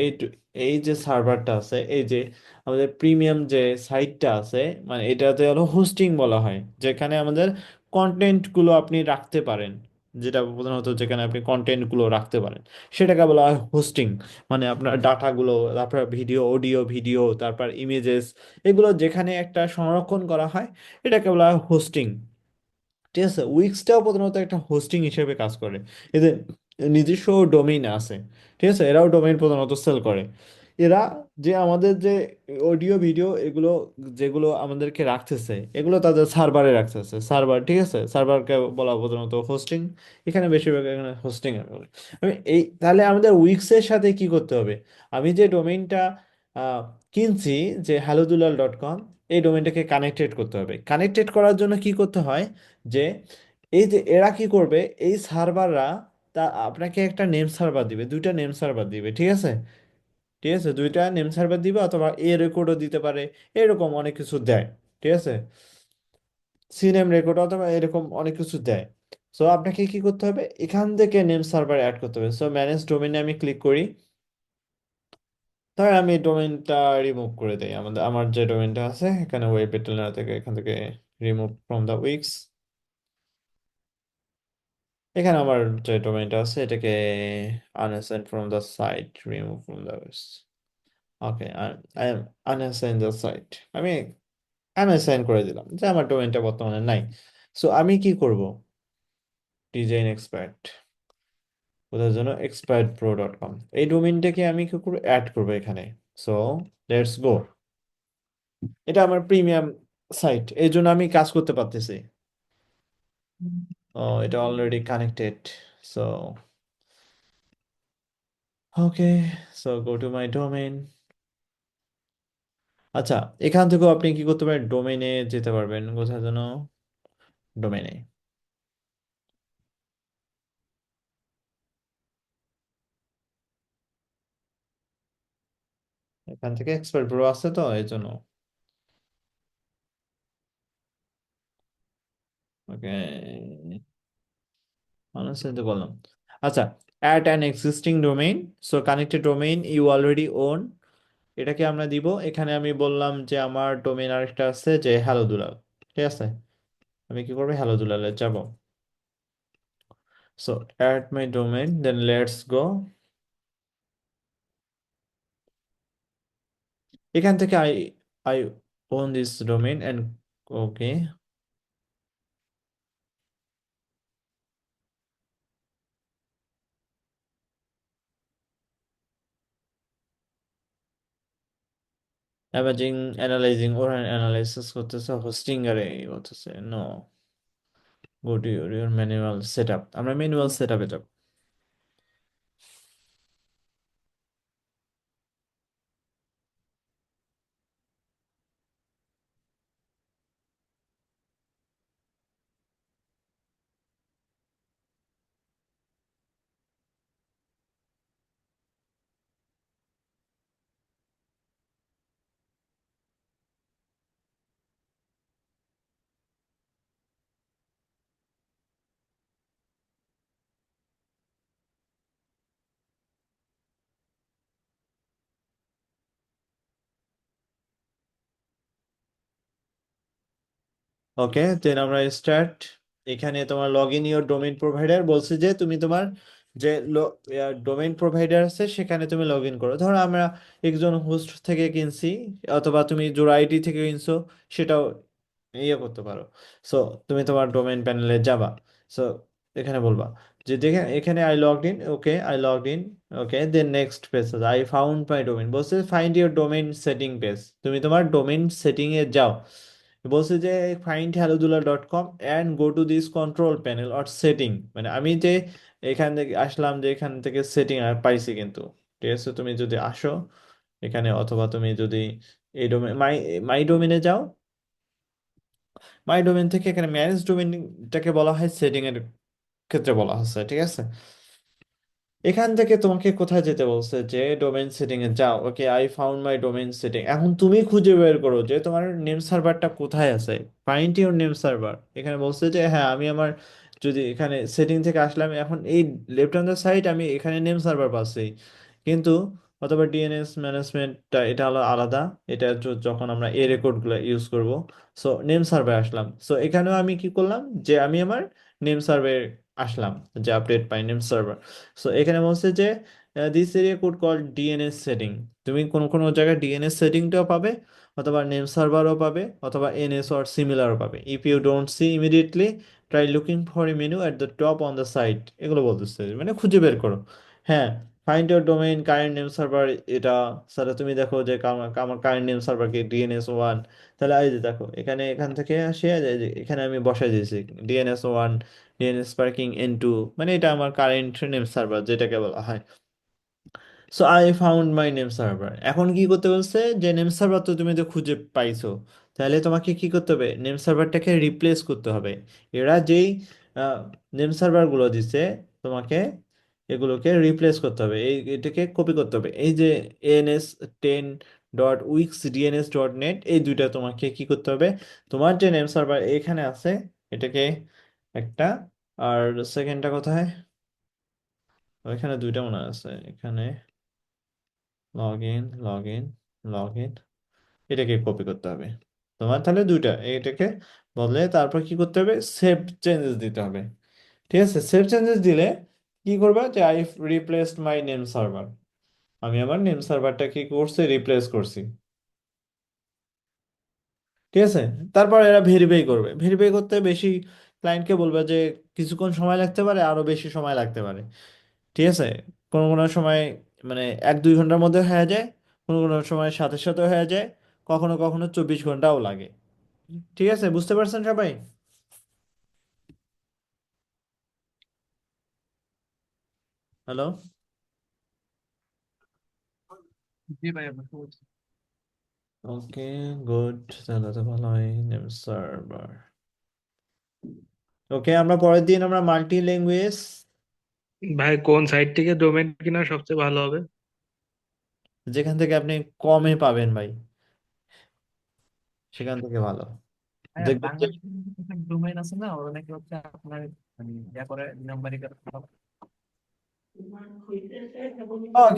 এই যে সার্ভারটা আছে, এই যে আমাদের প্রিমিয়াম যে সাইটটা আছে, মানে এটাতে হলো হোস্টিং বলা হয়, যেখানে আমাদের কন্টেন্ট গুলো আপনি রাখতে পারেন, যেটা প্রধানত যেখানে আপনি কন্টেন্ট গুলো রাখতে পারেন, সেটাকে বলা হয় হোস্টিং। মানে আপনার ডাটাগুলো, তারপর ভিডিও, অডিও ভিডিও, তারপর ইমেজেস, এগুলো যেখানে একটা সংরক্ষণ করা হয়, এটাকে বলা হয় হোস্টিং। ঠিক আছে, উইক্সটাও প্রধানত একটা হোস্টিং হিসেবে কাজ করে, এদের নিজস্ব ডোমেইন আছে, ঠিক আছে, এরাও ডোমেইন প্রধানত সেল করে। এরা যে আমাদের যে অডিও ভিডিও এগুলো যেগুলো আমাদেরকে রাখতেছে এগুলো তাদের সার্ভারে রাখতেছে, সার্ভার, ঠিক আছে, সার্ভারকে বলা প্রধানত হোস্টিং, এখানে বেশিরভাগ এখানে হোস্টিং। আমি এই তাহলে আমাদের উইক্সের সাথে কি করতে হবে? আমি যে ডোমেইনটা কিনছি, যে hellodular.com, এই ডোমেইনটাকে কানেক্টেড করতে হবে। কানেক্টেড করার জন্য কি করতে হয়, যে এই যে এরা কি করবে, এই সার্ভাররা তা আপনাকে একটা নেম সার্ভার দিবে, দুইটা নেম সার্ভার দিবে, ঠিক আছে, ঠিক আছে, দুইটা নেম সার্ভার দিবে, অথবা এ রেকর্ডও দিতে পারে, এরকম অনেক কিছু দেয়, ঠিক আছে, সিনেম রেকর্ড অথবা এরকম অনেক কিছু দেয়। সো আপনাকে কি করতে হবে, এখান থেকে নেম সার্ভার অ্যাড করতে হবে। সো ম্যানেজ ডোমেইনে আমি ক্লিক করি, তাই আমি ডোমেইনটা রিমুভ করে দেই, আমার যে ডোমেইনটা আছে এখানে ওয়েব এটেলার থেকে, এখান থেকে রিমুভ ফ্রম দ্য উইক্স। এখানে আমার যে ডোমেইনটা আছে এটাকে unassign from the site, remove from the Wix. Okay, I am unassign the site, আমি আনঅ্যাসাইন করে দিলাম যে আমার ডোমেইনটা বর্তমানে নাই। সো আমি কি করব, ডিজাইন এক্সপার্ট, ওদের জন্য expertpro.com, এই ডোমেইনটাকে আমি কি করব, অ্যাড করব এখানে। সো লেটস গো, এটা আমার প্রিমিয়াম সাইট, এই জন্য আমি কাজ করতে পারতেছি। ও, এটা already connected. So okay, so go to my domain. আচ্ছা, এখান থেকেও আপনি কি করতে পারেন, ডোমেইনে যেতে পারবেন, কোথায় যেন, ডোমেইনে, এখান থেকে এক্সপার্ট প্রো আছে তো এই জন্য। ওকে, চিন্তা করলাম। আচ্ছা, at an existing domain, so connected domain you already own, এটাকে আমরা দিব। এখানে আমি বললাম যে আমার ডোমেইন আরেকটা আছে যে হ্যালো দুলাল, ঠিক আছে, আমি কি করবো, হ্যালো দুলালে যাব। So add my domain, then let's go. এখান থেকে I I own this domain and, okay, imaging, analysing, or analysis করতেছে, হোস্টিং আরে বলতেছে no, go to your manual setup, আমরা ম্যানুয়াল সেটআপে যাব। ওকে, দেন আমরা স্টার্ট। এখানে তোমার log in your domain provider বলছে, যে তুমি তোমার যে ডোমেইন প্রোভাইডার আছে সেখানে তুমি লগ ইন করো। ধরো আমরা একজন হোস্ট থেকে কিনছি, অথবা তুমি জোড়া আইডি থেকে কিনছো, সেটাও ইয়ে করতে পারো। সো তুমি তোমার ডোমেইন প্যানেলে যাবা। সো এখানে বলবা যে দেখে এখানে I logged in, okay I logged in, okay, then next page আছে আই ফাউন্ড মাই ডোমেইন, বলছে find your domain setting page, তুমি তোমার ডোমেইন সেটিং এ যাও। বলছে যে find hellodular.com and go to this control panel or setting, মানে আমি যে এখান থেকে আসলাম, যে এখান থেকে সেটিং আর পাইছি কিন্তু, ঠিক আছে, তুমি যদি আসো এখানে, অথবা তুমি যদি এই ডোমেন মাই মাই ডোমেনে যাও, মাই ডোমেন থেকে এখানে ম্যানেজ ডোমেনটাকে বলা হয় সেটিং এর ক্ষেত্রে বলা হচ্ছে, ঠিক আছে। এখান থেকে তোমাকে কোথায় যেতে বলছে, যে ডোমেইন সেটিং এ যাও, okay I found my domain setting, এখন তুমি খুঁজে বের করো যে তোমার নেম সার্ভারটা কোথায় আছে, ফাইন্ড ইউর নেম সার্ভার। এখানে বলছে যে হ্যাঁ আমি আমার, যদি এখানে সেটিং থেকে আসলাম, এখন এই লেফট হ্যান্ড সাইড আমি এখানে নেম সার্ভার পাচ্ছি, কিন্তু অথবা ডিএনএস ম্যানেজমেন্টটা এটা হলো আলাদা, এটা যখন আমরা এই রেকর্ডগুলো ইউজ করব। সো নেম সার্ভার আসলাম, সো এখানেও আমি কি করলাম, যে আমি আমার নেম সার্ভার আসলাম, যে আপডেট পাই নেম সার্ভার। সো এখানে বলছে যে this area code call DNS setting, তুমি কোনো কোনো জায়গায় ডিএনএস সেটিংটাও পাবে, অথবা নেম সার্ভারও পাবে, অথবা এনএস অর সিমিলারও পাবে। If you don't see immediately try looking for a menu at the top on the site, এগুলো বলতেছে, মানে খুঁজে বের করো। হ্যাঁ, find your domain current name server, এটা স্যার তুমি দেখো যে আমার কারেন্ট নেম সার্ভার কি DNS1। তাহলে এই যে দেখো এখান থেকে আসে যে এখানে আমি বসাই দিয়েছি DNS1 DNS পার্কিং N2, মানে এটা আমার কারেন্ট নেম সার্ভার যেটাকে বলা হয়। So I found my name server. এখন কি করতে বলছে যে নেম সার্ভার তো তুমি তো খুঁজে পাইছো, তাহলে তোমাকে কি করতে হবে, নেম সার্ভারটাকে রিপ্লেস করতে হবে। এরা যেই নেম সার্ভারগুলো দিছে তোমাকে এগুলোকে রিপ্লেস করতে হবে, এটাকে কপি করতে হবে। এই যে ans10.wixdns.net এই দুইটা তোমাকে কি করতে হবে, তোমার যে নেম সার্ভার এখানে আছে এটাকে একটা, আর সেকেন্ডটা কোথায়, ওইখানে দুইটা মনে আছে, এখানে লগ ইন এটাকে কপি করতে হবে তোমার, তাহলে দুইটা এটাকে বদলে তারপর কি করতে হবে, সেভ চেঞ্জেস দিতে হবে। ঠিক আছে, সেভ চেঞ্জেস দিলে কি করবা যে I replaced my name server, আমি আমার নেম সার্ভারটা কি করছি, রিপ্লেস করছি। ঠিক আছে, তারপর এরা ভেরিফাই করবে, ভেরিফাই করতে বেশি ক্লায়েন্টকে বলবে যে কিছুক্ষণ সময় লাগতে পারে, আরো বেশি সময় লাগতে পারে। ঠিক আছে, কোনো কোনো সময় মানে 1-2 ঘন্টার মধ্যে হয়ে যায়, কোনো কোনো সময় সাথে সাথে হয়ে যায়, কখনো কখনো 24 ঘন্টাও লাগে। ঠিক আছে, বুঝতে পারছেন সবাই? হ্যালো। জি ভাই, বুঝতে পারছি। ওকে, গুড, তাহলে তো ভালো হয় নেম সার্ভার। ওকে, আমরা পরের দিন আমরা মাল্টি ল্যাঙ্গুয়েজ, ভাই কোন সাইট থেকে ডোমেন কিনা সবচেয়ে ভালো হবে? যেখান থেকে আপনি কমে পাবেন ভাই, সেখান থেকে ভালো হ্যাঁ, দেখবেন যে বাংলাদেশের কিন্তু কিছু ডোমেইন আছে না, ওরা নাকি হচ্ছে আপনার মানে ইয়া করে নাম্বারিং করে।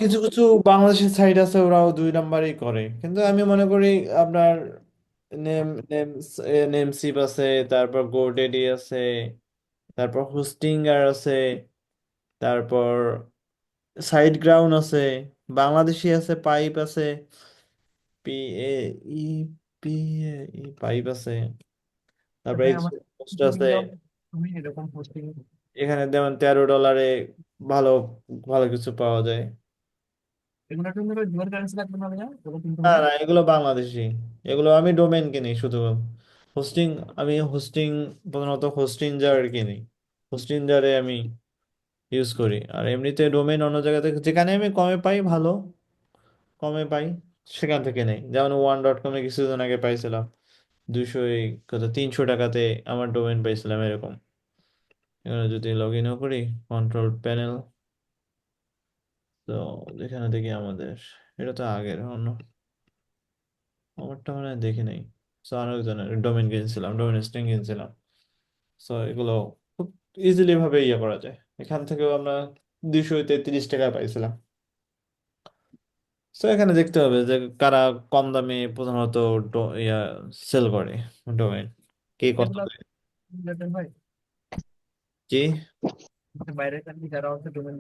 কিছু কিছু বাংলাদেশের সাইট আছে ওরাও 2 নাম্বারই করে, কিন্তু আমি মনে করি আপনার নেম নেম নেমসিপ আছে, তারপর গোডেডি আছে, তারপর হোস্টিঙ্গার আছে, তারপর সাইড গ্রাউন্ড আছে, বাংলাদেশি আছে, পাইপ আছে, P A E P A E pipe আছে, তারপর ভাই আমার এক্সপোস্ট আছে। হোস্টিং তুমি এরকম হোস্টিং এখানে যেমন $13 ভালো ভালো কিছু পাওয়া যায়। এগুলো কিন্তু ডুয়াল কারেন্সি লাগবে না ভাইয়া, এগুলো কিন্তু না ভাইয়া। না, এগুলো বাংলাদেশি, এগুলো আমি ডোমেন কিনি শুধু, হোস্টিং আমি হোস্টিং প্রধানত হোস্টিং জার কিনি, হোস্টিং জারে আমি ইউজ করি। আর এমনিতে ডোমেন অন্য জায়গা থেকে যেখানে আমি কমে পাই, ভালো কমে পাই, সেখান থেকে নেই। যেমন ONE.com কিছুদিন আগে পাইছিলাম 300 টাকাতে আমার ডোমেন পাইছিলাম এরকম। এখানে যদি লগ ইনও করি, কন্ট্রোল প্যানেল, তো এখানে দেখি আমাদের, এটা তো আগের অন্য, আমারটা মানে দেখি নাই। সো আরেকজনের ডোমেন কিনছিলাম, ডোমেন স্ট্রিং কিনছিলাম। সো এগুলো খুব ইজিলি ভাবে ইয়ে করা যায়, এখান থেকেও আমরা 233 টাকায় পাইছিলাম। সো এখানে দেখতে হবে যে কারা কম দামে প্রধানত ইয়া সেল করে ডোমেন, কে কত এগুলো দেয়। ভাই জি। বাইরের কান্ট্রি যারা হচ্ছে ডোমেন